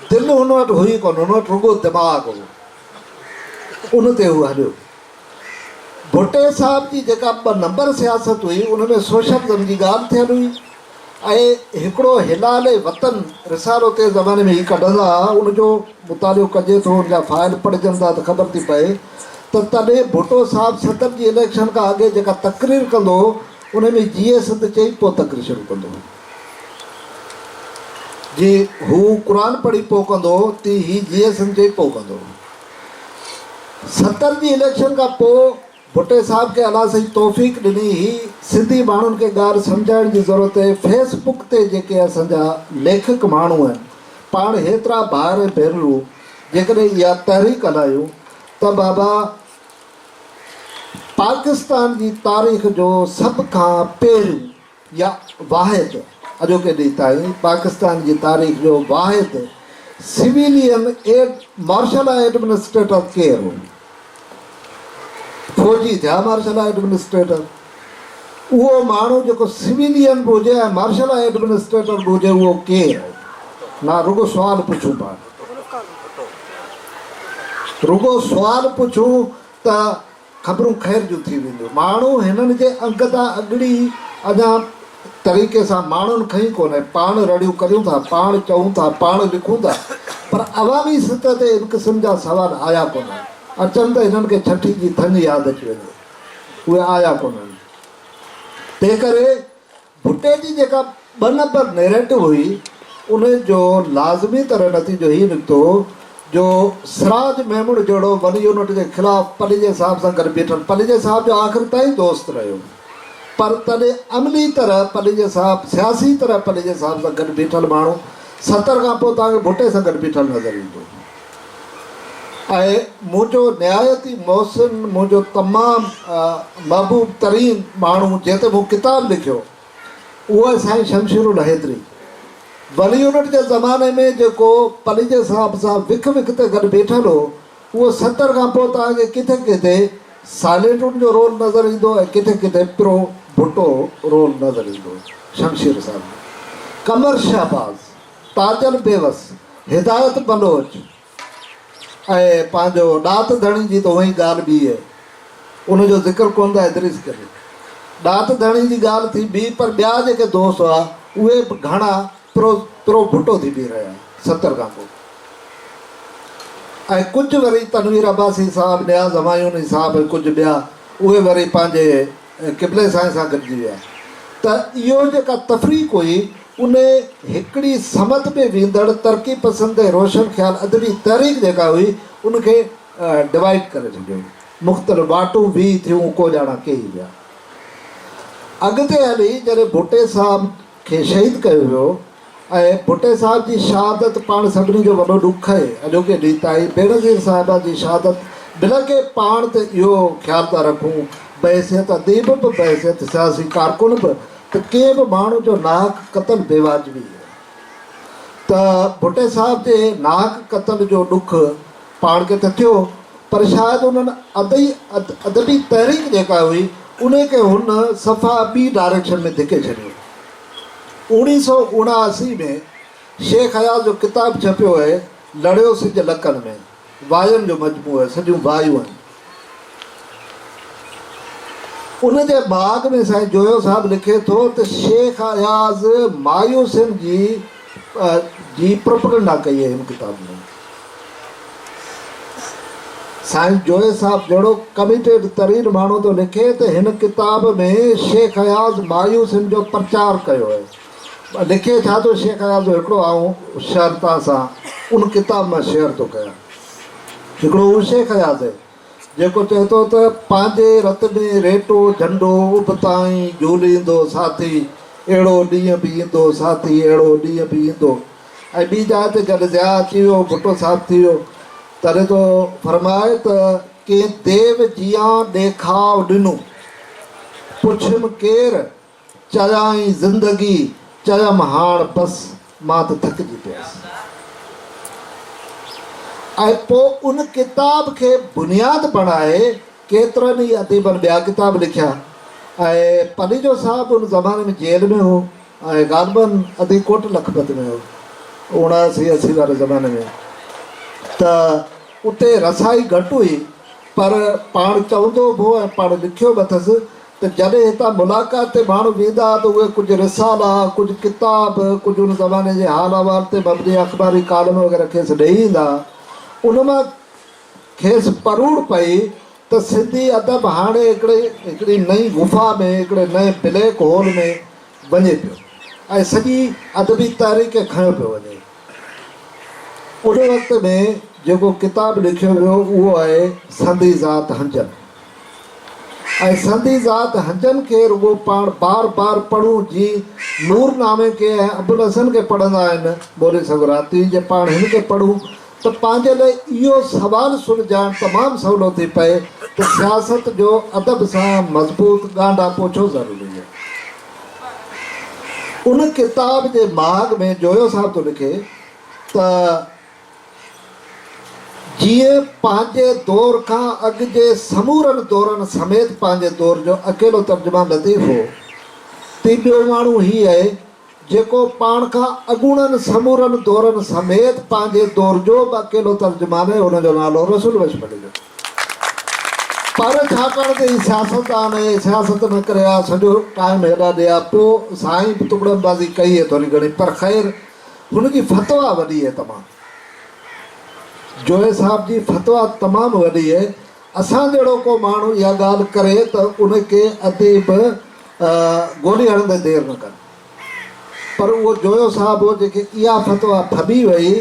दिलि हुन वटि हुई कोन, हुन वटि रुॻो दिमाग़ु हो, उन ते हू हलियो। भुट्टे साहिब जी जेका 2 नंबर सियासत हुई, उन में सोशलिज़म जी ॻाल्हि थियल हुई। ऐं हिकिड़ो हिलाले वतन रिसालो ते ज़माने में ही कढंदा, उनजो मुतालियो कजे थो, उनजा फ़ाइल पढ़जनि था त ख़बर थी पए त तॾहिं भुट्टो साहिबु 70 जी इलेक्शन खां अॻे जेका तक़रीर कंदो, उन में जीए सिंध चई पोइ तक़रीर शुरू कंदो। जी हू क़ुर पढ़ी पोइ कंदो, ती ही जीए सिंध चई पोइ कंदो। 70 जी इलेक्शन खां पोइ भुट्टे साहिब खे अलाह साईं तौफ़ीक़ ॾिनी। ही सिंधी माण्हुनि खे ॻाल्हि सम्झाइण जी ज़रूरत आहे। फेसबुक ते जेके असांजा लेखक माण्हू आहिनि, पाण हेतिरा भाउर भेनरूं जेकॾहिं इहा तहरीक हलायूं त बाबा पाकिस्तान जी तारीख़ जो सभ खां पहिरियों या वाहिद अॼोके ॾींहुं ताईं पाकिस्तान जी तारीख़ जो वाहिद सिविलियन मार्शल एडमिनिस्ट्रेटर केरु हो? फौजी थिया मार्शल एडमिनिस्ट्रेटर। उहो माण्हू जेको सिविलियन बि हुजे ऐं मार्शल एडमिनिस्ट्रेटर बि हुजे उहो केरु आहे? ना रुगो सुवाल पुछूं पाण, रुगो सुवाल पुछूं त ख़बरूं ख़ैर जूं थी वेंदियूं। माण्हू हिननि जे अंग तां अॻिड़ी अञा तरीक़े सां माण्हुनि खईं कोन्हे। पाण रड़ियूं करियूं था, पाण चऊं था, पाण लिखूं था, पर अवामी सतह ते इन क़िस्म जा सवाल आया कोन्हनि। अचनि त हिननि खे छठी जी थञ यादि अची वञे, उहे आया कोन्हनि। तंहिं करे भुटे जी जेका 2 नंबर नैरेटिव हुई उन जो लाज़मी तरह नतीजो ई निकितो जो सिराज महमूद जहिड़ो वॾी यूनिट जे ख़िलाफ़ु पलीजे साहिब सां गॾु बीठल। पलीजे साहिब जो आख़िर ताईं दोस्त रहियो, पर तॾहिं अमली तरह पलीजे साहिब, सियासी तरह पलीजे साहिब सां गॾु बीठल माण्हू 70 खां पोइ तव्हांखे भुटे सां गॾु बीठल नज़र ईंदो। ऐं मुंहिंजो निहायती मोहसिन, मुंहिंजो तमामु महबूब तरीन माण्हू जंहिं ते मूं किताबु लिखियो उहो आहे साईं शमशीरुल हैदरी। वली यूनिट जे ज़माने में जेको पलीजे साहिब सां विख विख ते गॾु बीठल हो, उहो 70 खां पोइ तव्हांखे किथे किथे साइलेंटुनि जो रोल नज़र ईंदो ऐं किथे किथे प्रो भुट्टो रोल नज़र ईंदो। शमशीर साहिब, कमर शहबाज़, ताजल बेवस, हिदायत बलोच ऐं पंहिंजो ॾात धणी जी त उहा ई ॻाल्हि ॿी आहे, उनजो ज़िक्र कोन था एतिरी करे। ॾात धणी जी ॻाल्हि थी ॿी, पर ॿिया जेके दोस्त हुआ उहे बि घणा प्रो भुट्टो थी बीह रहिया 70 खां पोइ। ऐं कुझु वरी तनवीर अब्बासी साहिबु, नियाज़ हमायूनी साहिबु, कुझु ॿिया उहे वरी पंहिंजे क़िबले साईं सां गॾिजी विया। त इहो जेका तफ़रीक़ हुई उन हिकिड़ी समत में वेंदड़ तरक़ी पसंदि ऐं रोशन ख़्याल अदबी तहरीक जेका हुई उनखे डिवाइड करे छॾियो। मुख़्तलिफ़ वाटूं बि थियूं, को ॼाणा कई विया। अॻिते हली जॾहिं भुटे साहिब खे शहीद कयो वियो ऐं भुटे साहिब जी शहादत पाण सभिनी जो वॾो ॾुख आहे अॼोके ॾींहुं ताईं। बेनज़ीर साहिबा जी शहादत बिल के पाण ते इहो ख़्यालु था रखूं, बहसियत अदीब बि, बहसियत सियासी कारकुन बि, त कंहिं बि माण्हू जो नाहक क़तल बेवाजिबी आहे। त भुटे साहिब जे नाहक क़तल जो ॾुख पाण खे त थियो, पर शायदि उन्हनि अदबी तहरीक जेका हुई उन खे हुन सफ़ा ॿी डायरेक्शन में धिके छॾियो। 1979 में शेख हयात जो किताबु छपियो आहे, लड़ियो सिज लकनि में, वायुनि जो मजमूओ आहे, सॼियूं वायूं आहिनि। उन जे बाग में साईं जोयो साहिबु लिखे थो त शेख हयाज़ मायूसिन जी प्रोपेगेंडा कई आहे हिन किताब में। साईं जोए साहिबु जहिड़ो कमिटेड तरीन माण्हू थो लिखे त हिन किताब में शेख हयाज़ मायूसिन जो प्रचार कयो आहे। लिखे छा थो शेख हयाज़ जो हिकिड़ो आऊं शेयर तव्हां सां उन किताब मां शेयर थो कयां। हिकिड़ो उहो शेख हयाज़ आहे जेको चए थो त पंहिंजे रत में रेटो झंडो उबताईं झूलींदो साथी, अहिड़ो ॾींहुं बि ईंदो साथी, अहिड़ो ॾींहुं बि ईंदो। ऐं ॿी जाइ ते जॾहिं ज़िया अची वियो, भुट्टो साहिबु थी वियो, तॾहिं तो फरमाए त कंहिं देव जियां ॾेखाव ॾिनो, पुछियमि केरु, चयाईं ज़िंदगी, चयमि हाण बसि मां त थकिजी पियसि। ऐं पोइ उन किताब खे बुनियादु बणाए केतिरनि ई अदीबनि ॿिया किताब लिखिया। ऐं पलीजो साहिबु उन ज़माने में जेल में हो ऐं गालबन अदीकोट लखपत में हो 79-80 वारे ज़माने में। त उते रसाई घटि हुई, पर पाण चवंदो बि ऐं पाण लिखियो बि अथसि त जॾहिं हितां मुलाक़ात ते माण्हू वेंदा त उहे कुझु रिसाला, कुझु किताब, कुझु उन ज़माने जे हाल अहवाल ते मबनी अख़बारी कालम वग़ैरह खेसि ॾेई ईंदा। उन मां खेसि परूड़ पई त सिंधी अदब हाणे हिकिड़ी नई गुफ़ा में, हिकिड़े नए ब्लैक होल में वञे पियो ऐं सॼी अदबी तहरीक खे खयो पियो वञे। उन वक़्त में जेको किताबु लिखियो वियो उहो आहे संधी ज़ात हंजन। ऐं संधी ज़ात हंजन खे रुगो पाण बार बार पढ़ूं, जी नूरनामे खे ऐं अबुल हसन खे पढ़ंदा आहिनि बोले सगुराती, जे पाण हिन खे पढ़ूं त पंहिंजे लाइ इहो सुवालु सुलझाइणु तमामु सवलो थी पए त सियासत जो अदब सां मज़बूत ॻांढा पोछो ज़रूरी आहे। उन किताब जे माग में जोयो साहब तो लिखे त जीअं पंहिंजे दौर खां अॻु जे समूरनि दौरनि समेत पंहिंजे दौर जो अकेलो तर्जुमा लतीफ़ हो, ती ॿियो माण्हू हीउ आहे जेको पाण खां अॻूणनि समूरनि दौरनि समेत पंहिंजे दौर जो बि अकेलो तर्जुमान आहे, हुनजो नालो रसूल लजपत जो। पर छाकाणि त हीउ सियासतदान आहे, सियासत न करे आहे, सॼो टाइम हेॾा ॾिया, पोइ साईं बि टुकड़मबाज़ी कई आहे थोरी घणी, पर ख़ैर हुनजी फतवा वॾी आहे तमामु। जोए साहब जी फतवा तमामु वॾी आहे। असां जहिड़ो को माण्हू इहा ॻाल्हि करे त उनखे अदीब गोली हणंदे देरि न कनि, पर उहो जोयो साहब हो जेके इहा फतवा फबी वई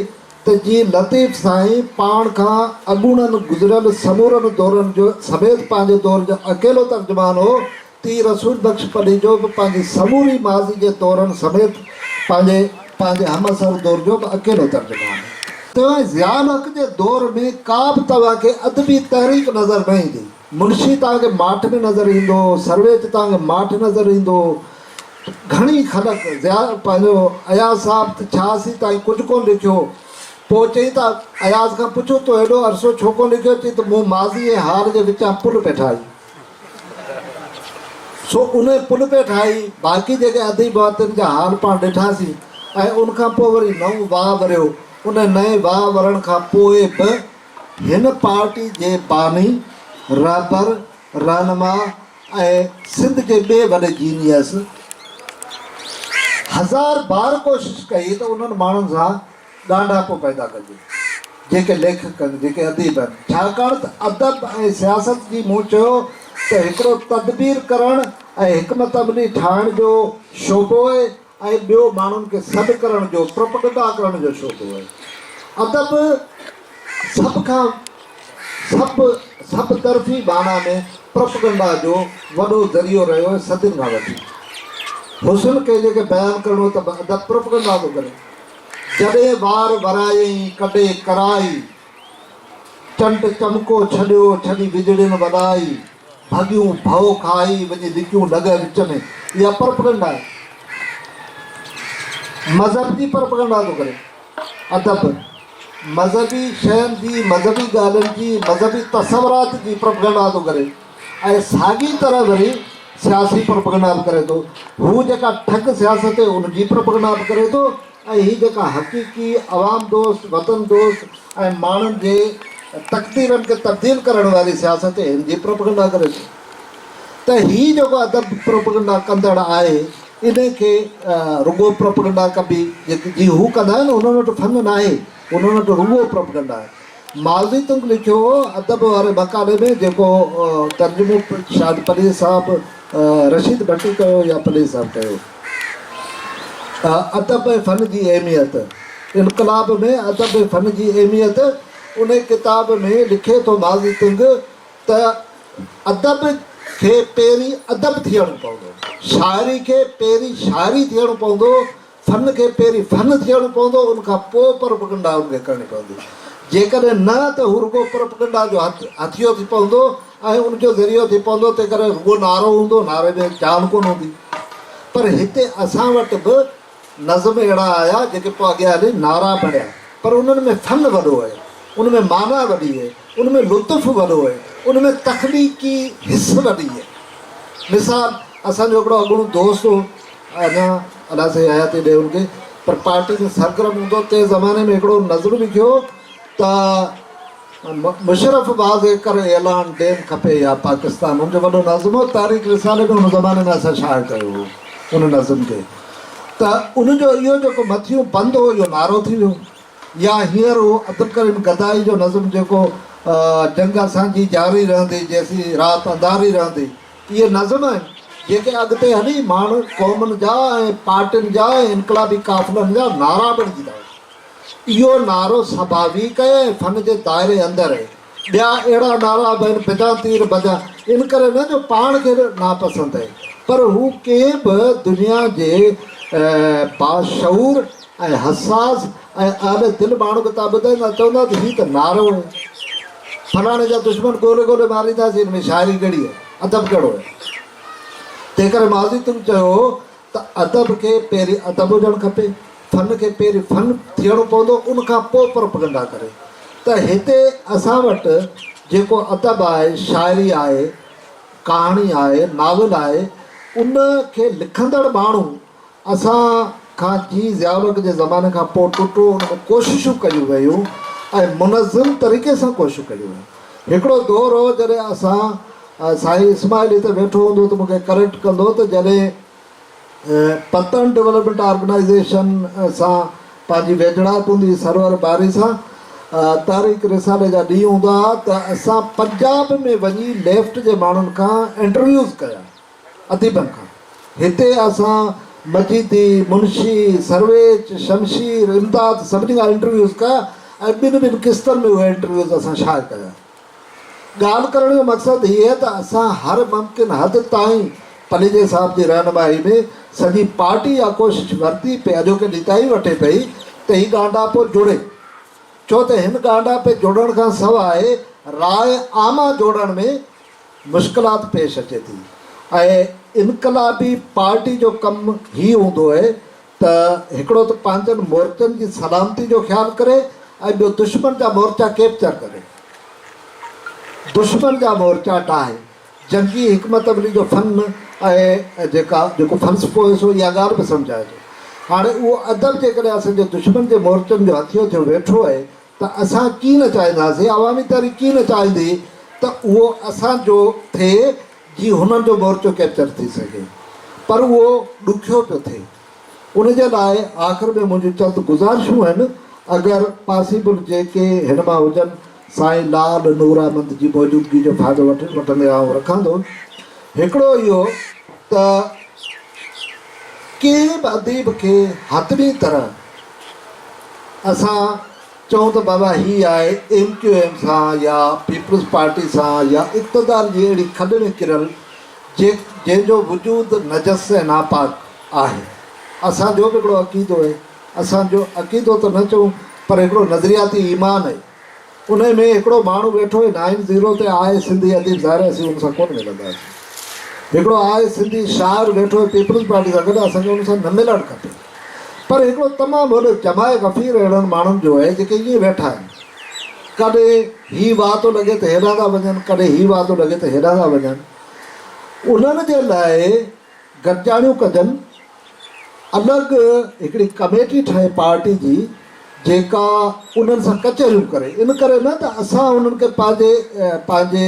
त जीअं लतीफ़ साईं पाण खां अॻूणनि गुज़िरियल समूरनि दौरनि जो समेत पंहिंजे दौर जो अकेलो तर्जुमान हो, ती रसूल बख़्श पढ़ी जो बि पंहिंजी समूरी माज़ी जे दौरनि समेत पंहिंजे हमअसर दौर जो बि अकेलो तर्जुमान हो। तव्हां ज़ियाउल हक़ जे दौर में का बि तव्हांखे अदबी तहरीक नज़र न ईंदी। मुंशी तव्हांखे माठ में नज़र ईंदो, सर्वेच तव्हांखे माठ नज़र ईंदो, घणी ख़लक पंहिंजो अयाज़ साहब छासी ताईं कुझु कोन लिखियो, पोइ चई त अयाज़ खां पुछो तो हेॾो अरसो छो कोन लिखियो, चई त मूं माज़ी ऐं हाल जे विचां पुल पे ठाही, सो उन पुल पे ठाही। बाक़ी जेके अदीब तिन जा हाल पाण ॾिठासीं, ऐं उनखां पोइ वरी नओं वाह वरियो। उन नए वाह वरण खां पोइ बि हिन पार्टी जे बानी, रहबर, रहनुमा ऐं सिंध जे ॿिए वॾे जीनियस हज़ार बार कोशिशि कई त उन्हनि माण्हुनि सां ॻांढापो पैदा कजे, जेके लेखक आहिनि, जेके अदीब आहिनि। छाकाणि त अदब ऐं सियासत जी मूं चयो त हिकिड़ो तदबीर करणु ऐं हिकमत अमली ठाहिण जो शोबो आहे, ऐं ॿियो माण्हुनि खे सॾु करण जो, प्रोपगंडा करण जो शोबो आहे। अदब सभु तरफ़ी बाना में प्रोपगंडा जो वॾो ज़रियो रहियो आहे सदियुनि खां वठी। हुस्न खे जेके बयानु करिणो त अदब प्रोपगंडा थो करे। जॾहिं वार वरायई कॾहिं कराई, चंड चमको छॾियो छॾी बिजड़ियुनि वॾाई, भॻियूं भउ खाई वञी लिकियूं लॻ विच में, इहा प्रोपगंडा आहे। मज़हब जी प्रोपगंडा थो करे अदब, मज़हबी शयुनि जी, मज़हबी ॻाल्हियुनि जी, मज़हबी तसवरात जी प्रोपगंडा थो करे। ऐं साॻी तरह वरी सियासी प्रोपगंडा बि करे थो। हू जेका ठग सियासत आहे उनजी प्रोपगंडा बि करे थो, ऐं हीअ जेका हक़ीक़ी अवाम दोस्त, वतन दोस्त ऐं माण्हुनि जे तक़दीरनि खे तब्दील करण वारी सियासत आहे, हिन जी प्रोपगंडा करे थो। त हीअ जेको अदब प्रोपगंडा कंदड़ आहे, इन खे रुगो प्रोपगंडा कबी जेकी जी हू कंदा आहिनि, उन्हनि वटि फन न आहे, उन्हनि वटि रुगो प्रोपगंडा आहे। मालवी तुंग लिखियो हो अदब वारे मकाले में, जेको तर्जुमो शायदि पलीर साहिबु रशीद भट्टी कयो या पलीर साहिबु कयो, अदब ऐं फ़न जी अहमियत, इनकलाब में अदब ऐं फ़न जी अहमियत। उन किताब में लिखे थो मालवी तुंग त अदब खे पहिरीं अदब थियणो पवंदो, शाइरी खे पहिरीं शाइरी थियणो पवंदो, फ़न खे पहिरीं फ़न थियणो पवंदो, उनखां पोइ प्रोपगंडा उनखे करणी पवंदी। जेकॾहिं न त हू रुगो प्रोपगंडा जो हथियो थी पवंदो ऐं उनजो ज़रियो थी पवंदो, तंहिं करे रुगो नारो हूंदो, नारे में जान कोन हूंदी। पर हिते असां वटि बि नज़म अहिड़ा आया जेके पोइ अॻियां हली नारा बणिया, पर उन्हनि में फ़न वॾो आहे, उनमें माना वॾी आहे, उनमें लुत्फ़ वॾो आहे, उनमें तख़लीक़ी हिस वॾी आहे। मिसाल, असांजो हिकिड़ो अॻूणो दोस्त हो, अञा अलाह से हयाती ॾे उनखे, पर पार्टी में सरगर्म हूंदो, तंहिं ज़माने में हिकिड़ो नज़म लिखियो त मुशरफ बाज़ कर ऐलान ॾियणु खपे या पाकिस्तान, हुनजो वॾो नज़म हो। तारीख़ रिसाले में हुन ज़माने में असां शाइर कयो हो उन नज़म खे। त उनजो इहो जेको मथियूं बंदि हो, इहो नारो थी वियो। या हींअर हो अब्दुल करीम गदाई जो नज़म जेको जंग असांजी जारी रहंदी जेसीं राति अंधारी रहंदी, इहे नज़म आहिनि जेके अॻिते हली माण्हू क़ौमुनि जा ऐं पार्टियुनि जा ऐं इनकलाबी काफ़िलनि जा नारा बणिजी था। इहो नारो स्वाभाविक आहे ऐं फ़न जे दायरे अंदरि आहे। ॿिया अहिड़ा नारा बि आहिनि, बिजा तीर बजा, इन करे न जो पाण खे नापसंदि आहे, पर हू कंहिं बि दुनिया जे बाशऊर ऐं हसास ऐं आले दिलि माण्हू खे तव्हां ॿुधाईंदा, चवंदा त हीअ त नारो आहे, फलाणे जा दुश्मन ॻोल्हे ॻोल्हे मारींदासीं, हिन में शाइरी कहिड़ी आहे, अदब कहिड़ो आहे। तंहिं करे माज़ी तुम चयो त अदब खे पहिरीं अदब हुजणु खपे, फ़न खे पहिरीं फ़न थियणो पवंदो, उनखां पोइ प्रोपगंडा करे। त हिते असां वटि जेको अदब आहे, शाइरी आहे, कहाणी आहे, नावल आहे, उन खे लिखंदड़ माण्हू असां खां जी ज़ियाउल जे ज़माने खां पोइ टुटो, उन में कोशिशूं कयूं वयूं ऐं मुनज़्ज़म तरीक़े सां कोशिशूं कयूं वयूं। हिकिड़ो दौरु हो जॾहिं असां साईं इस्माइल हिते वेठो हूंदो त मूंखे करेक्ट कंदो त जॾहिं पतन डेवलपमेंट ऑर्गेनाइज़ेशन सां पंहिंजी वेझड़ाप हूंदी सरवर बारी सां, तारीख़ रिसाले जा ॾींहं हूंदा हुआ, त असां पंजाब में वञी लेफ्ट जे माण्हुनि खां इंटरव्यूज़ कया, अदीबनि खां। हिते असां मजीदी, मुंशी, सर्वेज, शमशीर, इमदाद सभिनी खां इंटरव्यूज़ कया ऐं ॿिनि क़िस्तनि में उहे इंटरव्यूज़ असां शाये कया। ॻाल्हि करण जो मक़सदु हीअ आहे त असां हर मुमकिन हद ताईं पलीजे साहिब जी रहनुमाई में सॼी पार्टी इहा कोशिशि वरिती पे, अॼोके ॾींहुं ताईं वठे पई त हीउ ॻांडापो जुड़े। छो त हिन ॻांडापे जुड़ण खां सवाइ राय आमा जोड़ण में मुश्किलात पेश अचे थी। ऐं इनकलाबी पार्टी जो कमु हीअ हूंदो आहे त हिकिड़ो त पंहिंजनि मोर्चनि जी सलामती जो ख़्यालु करे ऐं ॿियो दुश्मन जा मोर्चा कैप्चर करे, दुश्मन जा मोर्चा ठाहे। जंगी हिकमत अमली जो फ़न ऐं जेको फ़लसफ़ो हुयो इहा ॻाल्हि बि सम्झाए थो। हाणे उहो अदब जेकॾहिं असांजे दुश्मन जे मोर्चनि जो हथियो थियो वेठो आहे त असां कीअं न चाहींदासीं, अवामी तहरीक कीअं न चाहींदी त उहो असांजो थिए जीअं हुननि जो मोर्चो कैप्चर थी सघे, पर उहो ॾुखियो पियो थिए। उनजे लाइ आख़िर में मुंहिंजी चंद गुज़ारिशूं आहिनि, अगरि पॉसिबल जेके हिन मां हुजनि, साईं लाल नूर अहमद जी मौजूदगी जो फ़ाइदो वठंदे आउं रखां थो। हिकिड़ो इहो त कंहिं बि अदीब खे हतमी तरह असां चऊं त बाबा हीअ आहे MQM सां या पीपल्स पार्टी सां या इक़्तिदार जी अहिड़ी खॾ में किरल जंहिंजो वजूद नजस ऐं नापाक आहे। असांजो बि हिकिड़ो अक़ीदो आहे, असांजो अक़ीदो त न चऊं पर हिकिड़ो नज़रियाती ईमान आहे। उन में हिकिड़ो माण्हू वेठो आहे 90 ते आहे सिंधी अदीब, ज़ाहिर असीं हुन सां कोन मिलंदासीं। हिकिड़ो आहे सिंधी शाइर वेठो आहे पीपल्स पार्टी सां गॾु, असांखे हुन सां न मिलणु खपे। पर हिकिड़ो तमामु वॾो जमाए गफ़ीर अहिड़नि माण्हुनि जो आहे जेके ईअं वेठा आहिनि, कॾहिं हीउ वाह थो लॻे त हेॾां था वञनि, कॾहिं हीउ वाह थो लॻे त हेॾां था वञनि। उन्हनि जे लाइ गॾिजाणियूं कजनि, अलॻि हिकिड़ी कमेटी ठहे पार्टी जी जेका उन्हनि सां कचहरियूं करे। इन करे न त असां उन्हनि खे पंहिंजे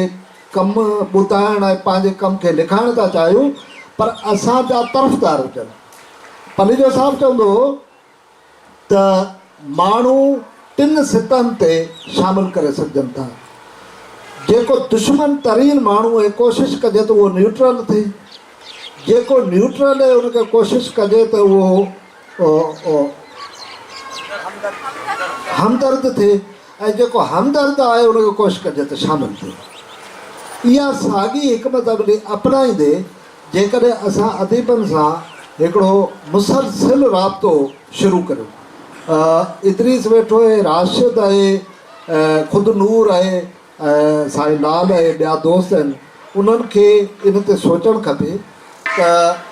कमु ॿुधाइण ऐं पंहिंजे कम खे लिखाइण था चाहियूं, पर असांजा तरफ़दार हुजनि। पलीजो साहिबु चवंदो हो त माण्हू 3 सितनि ते शामिलु करे सघजनि था। जेको दुश्मन तरीन माण्हू आहे कोशिशि कजे त उहो न्यूट्रल थिए, जेको न्यूट्रल आहे उनखे कोशिशि कजे त उहो हमदर्द थिए, ऐं जेको हमदर्द आहे उनखे कोशिशि कजे त शामिलु थिए। इहा साॻी हिकमत अमली अपनाईंदे जेकॾहिं असां अदीबनि सां हिकिड़ो मुसलसिल राब्तो शुरू करियो। इदरीस वेठो आहे, राशिद आहे, ख़ुदि नूर आहे, साईं लाल आहे, ॿिया दोस्त आहिनि। उन्हनि खे इन ते सोचणु खपे त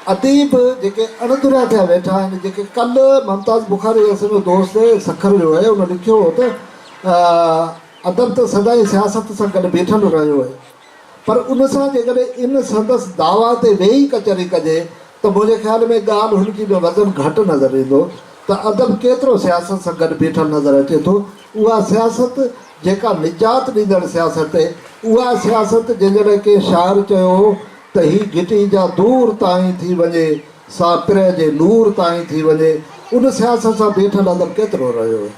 अदीब जेके अणधुरा थिया वेठा आहिनि, जेके कल्ह मुमताज़ बुखारी असांजो दोस्त सखर जो आहे, उन लिखियो हो त अदब त सदाईं सियासत सां गॾु बीठल रहियो आहे, पर उन सां जेकॾहिं इन संदसि दावा ते वेही कचहरी कजे त मुंहिंजे ख़्याल में ॻाल्हि हुनजी बि वज़न घटि नज़र ईंदो। त अदब केतिरो सियासत सां गॾु बीठल नज़र अचे थो। उहा सियासत जेका निजात ॾींदड़ सियासत आहे, उहा सियासत जंहिंजॾहिं के शाइर चयो हो त ही गिटी जा दूर ताईं थी वञे, सा पिर जे नूर ताईं थी वञे, उन सियासत सां बीठल अदब केतिरो रहियो आहे।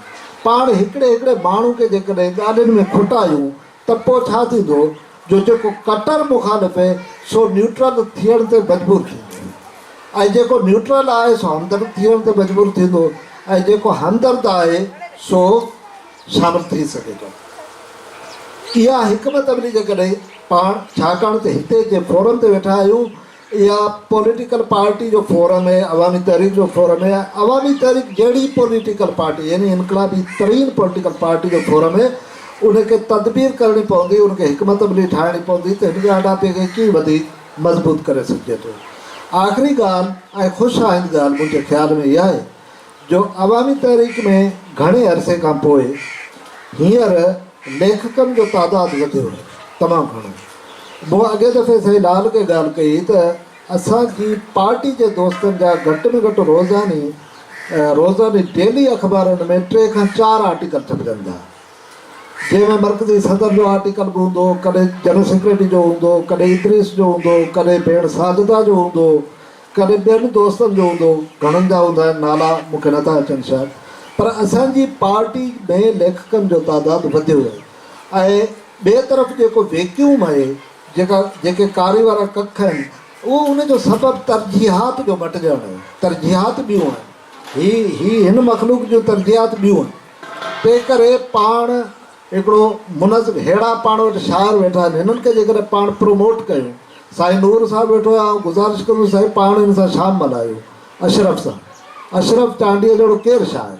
पाण हिकिड़े माण्हू खे जेकॾहिं ॻाल्हियुनि में खुटायूं त पोइ छा थींदो, जो जेको कटर मुखालिफ़ आहे सो न्यूट्रल थियण ते मजबूर थींदो, ऐं जेको न्यूट्रल आहे सो हमदर्द थियण ते मजबूर थींदो, ऐं जेको हमदर्द आहे सो शामिलु थी सघे थो। इहा हिकमत अमली जेकॾहिं पाण, छाकाणि त हिते जे फोरम ते वेठा आहियूं, इहा पॉलिटिकल पार्टी जो फोरम आहे, अवामी तहरीक जो फोरम आहे। अवामी तहरीक जहिड़ी पॉलिटिकल पार्टी यानी इनकलाबी तरीन पॉलिटिकल पार्टी जो फोरम आहे, उनखे तदबीर करणी पवंदी, उनखे हिकमत अमली ठाहिणी पवंदी त हिन ॻाल्हापे खे कीअं वधीक मज़बूत करे सघिजे थो। आख़िरी ॻाल्हि ऐं ख़ुशि आहिंदी ॻाल्हि मुंहिंजे ख़्याल में इहा आहे जो अवामी तहरीक में घणे अरसे खां पोइ हींअर लेखकनि जो तादादु वधियो आहे तमामु घणो। मूं अॻे दफ़े साईं लाल खे ॻाल्हि कई त असांजी पार्टी जे दोस्तनि जा घटि में घटि रोज़ानी डेली अख़बारनि में 3 खां 4 आर्टिकल छपजंदा, जंहिंमें मर्कज़ी सदर जो आर्टिकल बि हूंदो, कॾहिं जनरल सेक्रेटरी जो हूंदो, कॾहिं इद्रीस जो हूंदो, कॾहिं भेण साजिदा जो हूंदो, कॾहिं ॿियनि दोस्तनि जो हूंदो। घणनि जा हूंदा आहिनि, नाला मूंखे नथा अचनि शायदि, पर असांजी पार्टी में लेखकनि जो तादादु वधियो आहे। ऐं ॿिए तरफ़ जेको वैक्यूम आहे, जेके कारी वारा कख आहिनि, उहो उनजो सबबु तरजीहात जो मटिजणु आहे। तरजीहात ॿियूं आहिनि, ही हिन मख़लूक जूं तरजीहात ॿियूं आहिनि। तंहिं करे पाण हिकिड़ो मुनज़िम अहिड़ा पाण वटि शाइर वेठा आहिनि, हिननि खे जेकॾहिं पाण प्रमोट कयूं, साईं नूर साहिबु वेठो आहे, गुज़ारिश कंदुसि साईं पाण हिन सां शाम मल्हायो अशरफ सां। अशरफ चांडीअ जहिड़ो केरु शाइर,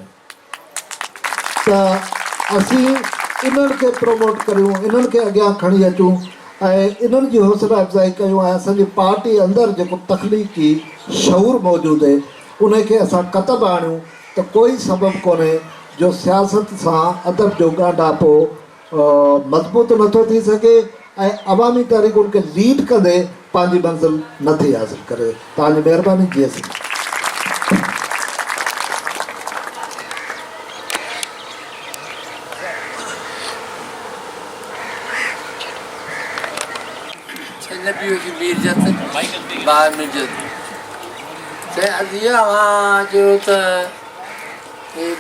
त असीं इन्हनि खे प्रमोट करियूं, इन्हनि खे अॻियां खणी अचूं ऐं इन्हनि जी हौसला अफ़ज़ाई कयूं। ऐं असांजी पार्टी अंदरि जेको तख़लीक़ी शऊर मौजूदु आहे उनखे असां कतबु आणियूं त कोई सबबु कोन्हे जो सियासत सां अदब जो ॻाढापो मज़बूत नथो थी सघे ऐं अवामी तहरीक उनखे लीड कंदे पंहिंजी मंज़िल नथी हासिल करे। तव्हांजी महिरबानी जी असीं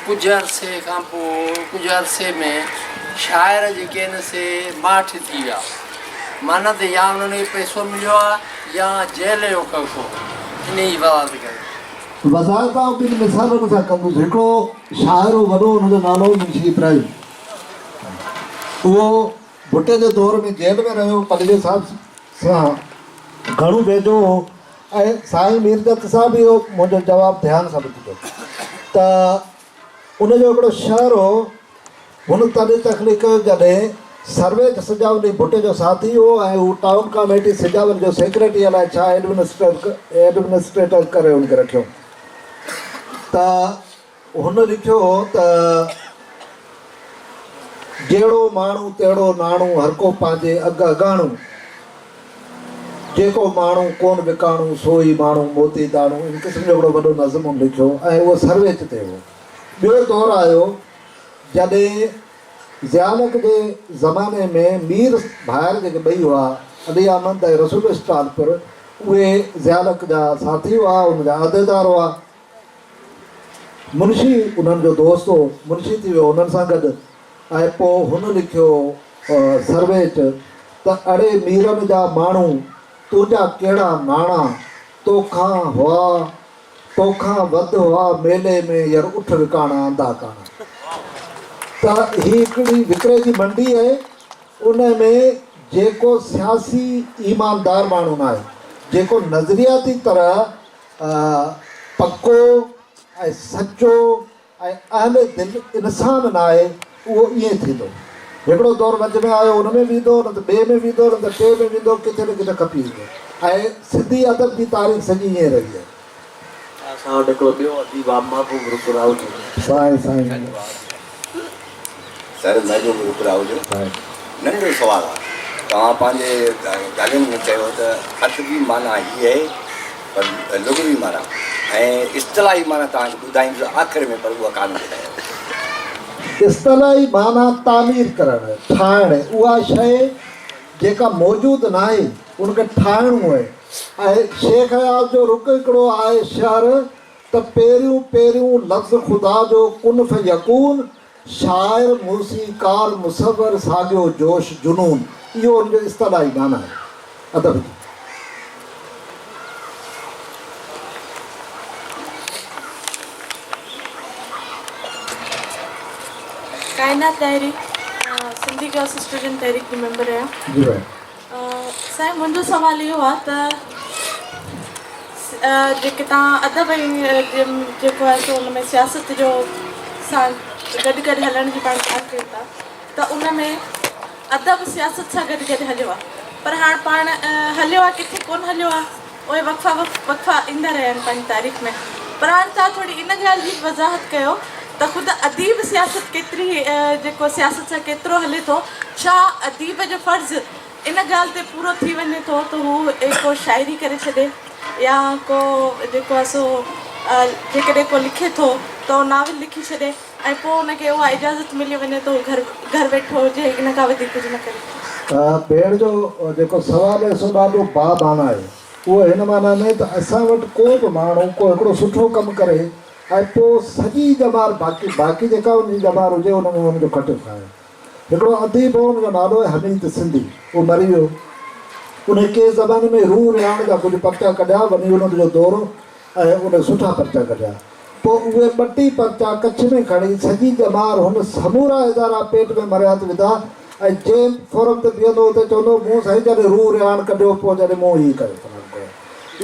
कुछ अरसे खां पोइ कुझु अरसे में शाइर जेके आहिनि से माठि थी विया, माना त या उन्हनि खे पैसो मिलियो आहे या जेल जो ख़ौफ़, इन जी वज़ाहत कयो। वज़ाहत ॿिनि मिसालनि सां कंदुसि। हिकिड़ो शाइर वॾो, हुनजो नालो मुंशी इब्राहिम, उहो भुटे जे दौर में जेल में रहियो, पलजे साहिब सां घणो वेझो हो ऐं साईं मीरजत साहब बि इहो मुंहिंजो जवाबु ध्यानु सां ॿुधिजो त उनजो हिकिड़ो शहर हो। हुन तॾहिं तकलीफ़ कयो जॾहिं सर्वेज सिजावली भुटे जो साथी हो ऐं हू टाउन कमेटी सिजावल जो सेक्रेटरी अलाए छा एडमिनिस्ट्रेटर करे हुनखे रखियो। त हुन लिखियो त जहिड़ो माण्हू तहिड़ो नाणू, हर को पंहिंजे अघु अॻाणू, जेको माण्हू कोन विकाणू सोई माण्हू मोती दाणू। इन क़िस्म जो हिकिड़ो वॾो नज़्म लिखियो ऐं उहो सर्वेच ते हो। ॿियो दौरु आयो जॾहिं ज़ियालक जे ज़माने में मीर भाइर जेके ॿई हुआ, अली अहमद ऐं रसूल इस्तालपुर, उहे ज़ियालक जा साथी हुआ, उनजा अहदेदार हुआ। मुंशी उन्हनि जो दोस्त हो, मुंशी थी वियो उन्हनि सां गॾु। ऐं पोइ हुन लिखियो सर्वेच त अड़े मीरनि जा माण्हू, तुंहिंजा कहिड़ा नाणा, तोखां वधि हुआ मेले में यार उठ विकाणा अंधा काणा। त ही हिकिड़ी विकिरे जी मंडी आहे, उन में जेको सियासी ईमानदार माण्हू न आहे, जेको नज़रियाती तरह पको ऐं सचो ऐं अहले दिलि इंसानु न आहे, उहो ईअं थींदो। हिकिड़ो दौरु मंझि में आयो, हुन में वेंदो, न त ॿिए में वेंदो, न त टे में वेंदो, किथे न किथे खपी वेंदो। ऐं सिंधी अदब जी तारीख़ सॼी ईअं रही आहे। असां वटि हिकिड़ो ॿियो अदीब महबूब रुकराव साईं सर महबूब रुकराव जो नंढो सुवालु आहे। तव्हां पंहिंजे ॻाल्हियुनि में चयो त ख़त जी माना हीअ आहे, पर लुग़वी माना ऐं इस्तलाही माना तव्हांखे ॿुधाईंदो आख़िर में, पर उहा कान ॿुधायो। इस्तलाही माना तामीर करणु, ठाहिणु, उहा शइ जेका मौजूदु न आहे उनखे ठाहिणो आहे। ऐं शेख अयाज़ जो रुख हिकिड़ो आहे शहर त पहिरियों लफ़्ज़ ख़ुदा जो कुन फयकून, शाइर मूसीकार मुसवर साॻियो जोश जुनून, इहो हुनजो इस्तलाही माना आहे अदब जी। कायनात डायरी सिंधी गर्ल्स स्टूडेंट तहरीक जी मेंबर आहियां। जी भाई साईं, मुंहिंजो सुवालु इहो आहे त जेके तव्हां अदब जेको आहे सो हुन में सियासत जो सां गॾु गॾु हलण जी पाण ॻाल्हि कयूं था, त उन में अदब सियासत सां गॾु गॾु हलियो आहे, पर हाणे पाण हलियो आहे किथे कोन हलियो आहे, उहे वक़फ़ा ईंदा रहिया आहिनि पंहिंजी तारीख़ में। पर हाणे तव्हां थोरी इन ॻाल्हि जी वज़ाहत कयो त ख़ुदि अदीब सियासत केतिरी जेको सियासत सां केतिरो हले थो, छा अदीब जो फ़र्ज़ु इन ॻाल्हि ते पूरो थी वञे थो त हू को शाइरी करे छॾे या को जेको आहे सो जेकॾहिं को लिखे थो त उहो नाविल लिखी छॾे ऐं पोइ उनखे उहा इजाज़त मिली वञे त घर वेठो हुजे, इन खां वधीक कुझु न करे। भेण जो जेको सुवालु आहे सो ॾाढो बामाना आहे। उहो हिन माना में त असां वटि को बि माण्हू को हिकिड़ो सुठो कमु करे ऐं पोइ सॼी ॼमार बाक़ी जेका हुनजी ॼमार हुजे हुन में हुनजो खटियो खाए। हिकिड़ो अदीब हो, हुनजो नालो आहे हमीद सिंधी, उहो मरी वियो। उन के ज़माने में रूह रिहाण जा कुझु पर्चा कढिया, वञी हुनजो दौरो ऐं उन सुठा पर्चा कढिया। पोइ उहे 32 पर्चा कच्छ में खणी सॼी ॼमार हुन समूरा इदारा पेट में मरियात विधा ऐं जंहिं फोरम ते बीहंदो हुते चवंदो मूं साईं जॾहिं रूह रिहाण कढियो पोइ जॾहिं मूं हीअ करे सघां।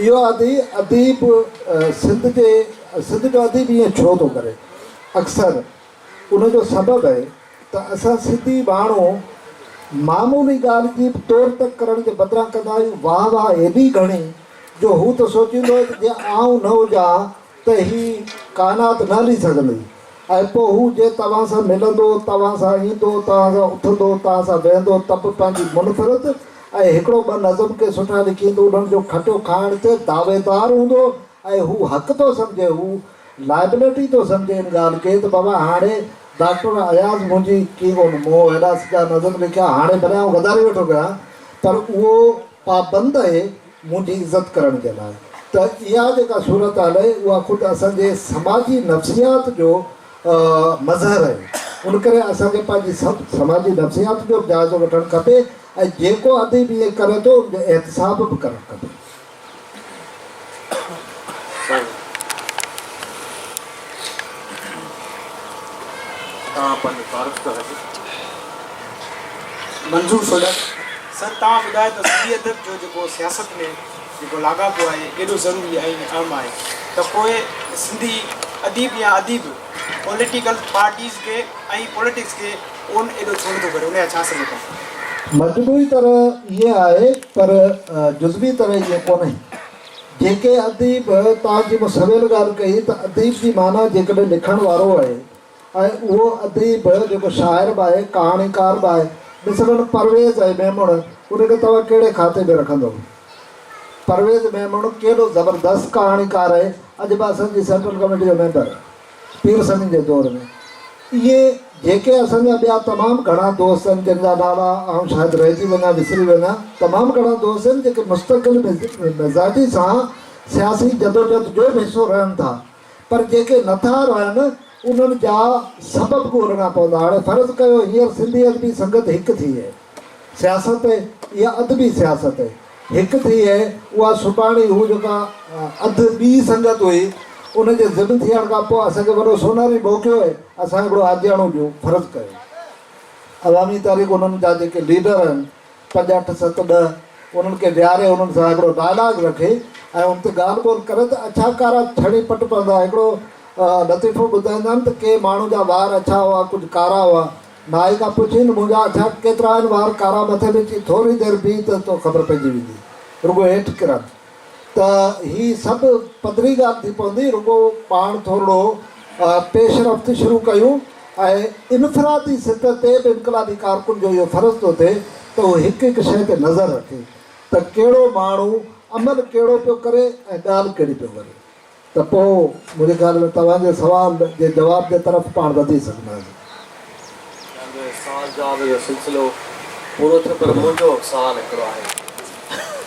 इहो अदीब सिंध जो अदीब ईअं छो थो करे? अक्सर उनजो सबबु आहे त असां सिंधी माण्हू मामूली ॻाल्हि जी तौर तक करण जे बदिरां कंदा आहियूं वाह वाह एॾी घणी जो हू त सोचींदो आहे त जे आऊं न हुजां त हीअ काइनात न हली सघंदी। ऐं पोइ हू जे तव्हां सां मिलंदो, तव्हां सां ईंदो, तव्हां सां उथंदो, तव्हां सां वेहंदो त बि पंहिंजी मुनफ़रत ऐं हिकिड़ो ॿ नज़म के सुठा लिखींदो, उन्हनि जो खटियो खाइण ते दावेदार हूंदो ऐं हू हक़ थो सम्झे, हू लाइबिलिटी थो सम्झे इन ॻाल्हि खे त बाबा हाणे डॉक्टर अयाज़ मुंहिंजी की कोन मूं हेॾा सॼा नज़म लिखिया, हाणे भले आउं वधारे वेठो कयां, पर उहो पाबंद आहे मुंहिंजी इज़त करण जे लाइ। त इहा जेका सूरत आहे उहा ख़ुदि असांजे समाजी नफ़सियात जो मज़हर आहे। उन करे असांखे पंहिंजी सभु समाजी नफ़सियात जो जाइज़ो वठणु खपे ऐं जेको अदीब इहे करे थो उनजो एहतिसाब बि करणु खपे। मंज़ूर सोलर सर, तव्हां ॿुधायो त सिंधी अदब जो जेको सियासत में जेको लाॻापो आहे एॾो ज़रूरी ऐं अहम आहे, त पोइ सिंधी अदीब या अदीब पॉलिटिकल पार्टीज़ खे ऐं पॉलिटिक्स खे ओन एॾो छो नथो करे, उनजा छा सबब आहे? मजबूरी तरह इहे आहे पर जुज़वी तरह इहे कोन्हे। जेके अदीब तव्हांजी मूं सवेल ॻाल्हि कई त अदीब जी माना जेकॾहिं लिखण वारो आहे ऐं उहो अदीब जेको शाइर बि आहे, कहाणीकार बि आहे। ॾिसण परवेज़ आहे मेमण, उनखे तव्हां कहिड़े खाते में रखंदव? परवेज़ मेमण केॾो ज़बरदस्त कहाणीकार आहे, अॼु बि असांजी सेंट्रल कमेटी जो मेंबर आहे पीर सनी जे दौर में। इहे जेके असांजा ॿिया तमामु घणा दोस्त आहिनि जंहिंजा नाला आउं शायदि रहिजी वञा, विसरी वञा, तमामु घणा दोस्त आहिनि जेके मुस्तक़िल मिज़ाजी सां सियासी जदोजहद जो बि हिसो रहनि था, पर जेके नथा रहनि उन्हनि जा सबब ॻोल्हणा पवंदा। हाणे फ़र्ज़ु कयो हींअर सिंधी अदबी संगत हिकु थी आहे, सियासत इहा अदबी सियासत आहे हिकु थी आहे, उहा सुभाणे हू जेका अदबी संगत हुई उनजे ज़िद थियण खां पोइ असांखे वॾो सोनारी मौक़ियो आहे, असां हिकिड़ो आजियाणो ॾियूं। फ़र्ज़ु कयो अवामी तारीख़ उन्हनि जा जेके लीडर आहिनि 5, 8, 7, 10 उन्हनि खे विहारे उन्हनि सां हिकिड़ो डायलॉग रखे ऐं उन ते ॻाल्हि ॿोल करे त अछा कारा छड़ी पट पवंदा। हिकिड़ो लतीफ़ो ॿुधाईंदा आहिनि त के माण्हू जा वार अछा हुआ, कुझु कारा हुआ, नाई खां पुछीनि मुंहिंजा अछा केतिरा आहिनि वार कारा, मथे में अची थोरी देरि बीह त तो ख़बर पइजी वेंदी, रुॻो हेठि किरनि। त हीअ सभु पधरी ॻाल्हि थी पवंदी, रुॻो पाण थोरो पेशरफ़्त शुरू कयूं ऐं इनफ़रादी सित ते बि इनकलाबी कारकुन जो इहो फ़र्ज़ु थो थिए त उहो हिकु हिकु शइ ते नज़र रखे त कहिड़ो माण्हू अमल कहिड़ो पियो करे ऐं ॻाल्हि कहिड़ी पियो करे, त पोइ मुंहिंजे ख़्याल में तव्हांजे सुवाल जे जवाब जे तरफ़ पाण वधी सघंदासीं। सवाल जवाब जो सिलसिलो पूरो थियो, पर मुंहिंजो सवाल हिकिड़ो आहे,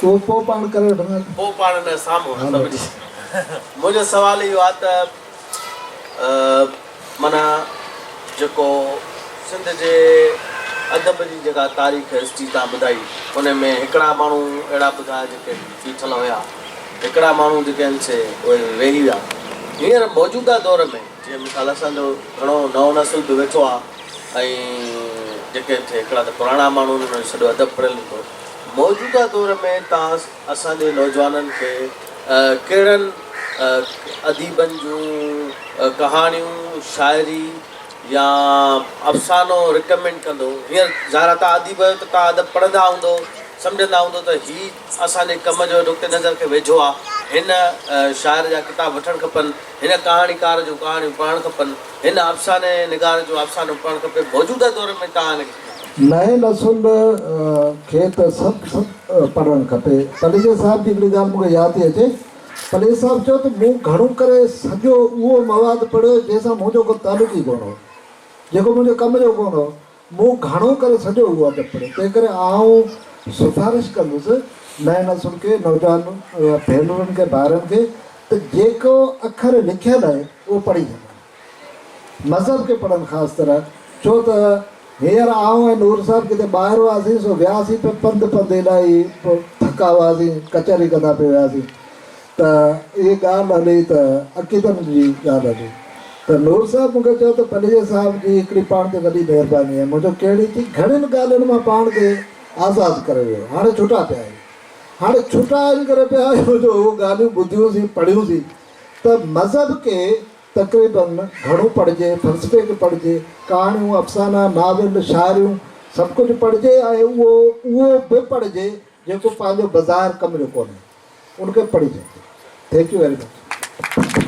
उहो पोइ पाण करे वठंदासीं, पोइ पाण न साम्हूं मुंहिंजो सवाल इहो आहे त माना जेको सिंध जे अदब जी जेका तारीख़ हिस्ट्री तव्हां ॿुधाई उन में हिकिड़ा माण्हू अहिड़ा ॿुधाया जेके बीठल हुया, हिकिड़ा माण्हू जेके आहिनि से उहे वेही विया। हींअर मौजूदा दौर में जीअं मिसाल असांजो घणो नओं नसुल बि वेठो आहे ऐं जेके हिकिड़ा त पुराणा माण्हू उन्हनि जो सॼो अदब पढ़ियलु हूंदो। मौजूदा दौर में तव्हां असांजे नौजवाननि खे कहिड़नि अदीबनि जूं कहाणियूं, शाइरी या अफ़सानो रिकमेंड कंदो? हींअर ज़ाहिर तव्हां अदीब त तव्हां अदब पढ़ंदा हूंदो, सम्झंदा हूंदो त ही असांजे कम जो नुक़्ते नज़र खे वेझो आहे, हिन शाइर जा किताब वठणु खपनि, हिन कहाणीकार जूं कहाणियूं पढ़णु खपनि, हिन अफ़साने निगार जो अफ़सानो पढ़णु खपे। मौजूदा दौर में तव्हां हिनखे नए नसुल खे त सभु पढ़णु खपे। पलेजा साहिब जी हिकिड़ी ॻाल्हि मूंखे यादि थी अचे। पलेजा साहिब चयो त मूं घणो करे सॼो उहो मवादु पढ़ियो जंहिंसां मुंहिंजो को तालुक़ु ई कोन हो, जेको मुंहिंजे कम जो कोन हो। मूं घणो करे सॼो उहो अदब पढ़ियो। तंहिं करे आउं सिफ़ारिश कंदुसि नए नसुल खे, नौजवान भेनरुनि खे, ॿारनि खे, त जेको अखर लिखियलु आहे उहो पढ़ी सघनि, मज़हब खे पढ़नि ख़ासि तरह। छो त हींअर आउं ऐं नूर साहिब किथे ॿाहिरि हुआसीं, सो वियासीं पिया पंधु इलाही थका हुआसीं, कचहरी कंदा पिया वियासीं, त इहा ॻाल्हि हली त अक़ीदनि जी ॻाल्हि हली। त नूर साहिब मूंखे चयो त पलेजा साहिब जी हिकिड़ी पाण ते वॾी महिरबानी आहे। मुंहिंजो कहिड़ी थी घणियुनि ॻाल्हियुनि मां पाण खे आज़ादु करे वियो। हाणे छुटा पिया आहियूं, हाणे छुटा इन करे पिया आहियूं जो उहो ॻाल्हियूं ॿुधियूंसीं, पढ़ियूंसीं। त मज़हब खे तक़रीबन घणो पढ़िजे, फ़लसफ़े खे पढ़िजे, कहाणियूं, अफ़साना, नाविल, शाइरियूं सभु कुझु पढ़िजे, ऐं उहो बि पढ़िजे जेको पंहिंजो बाज़ारि कम जो कोन्हे, उनखे पढ़िजे। Thank you very much.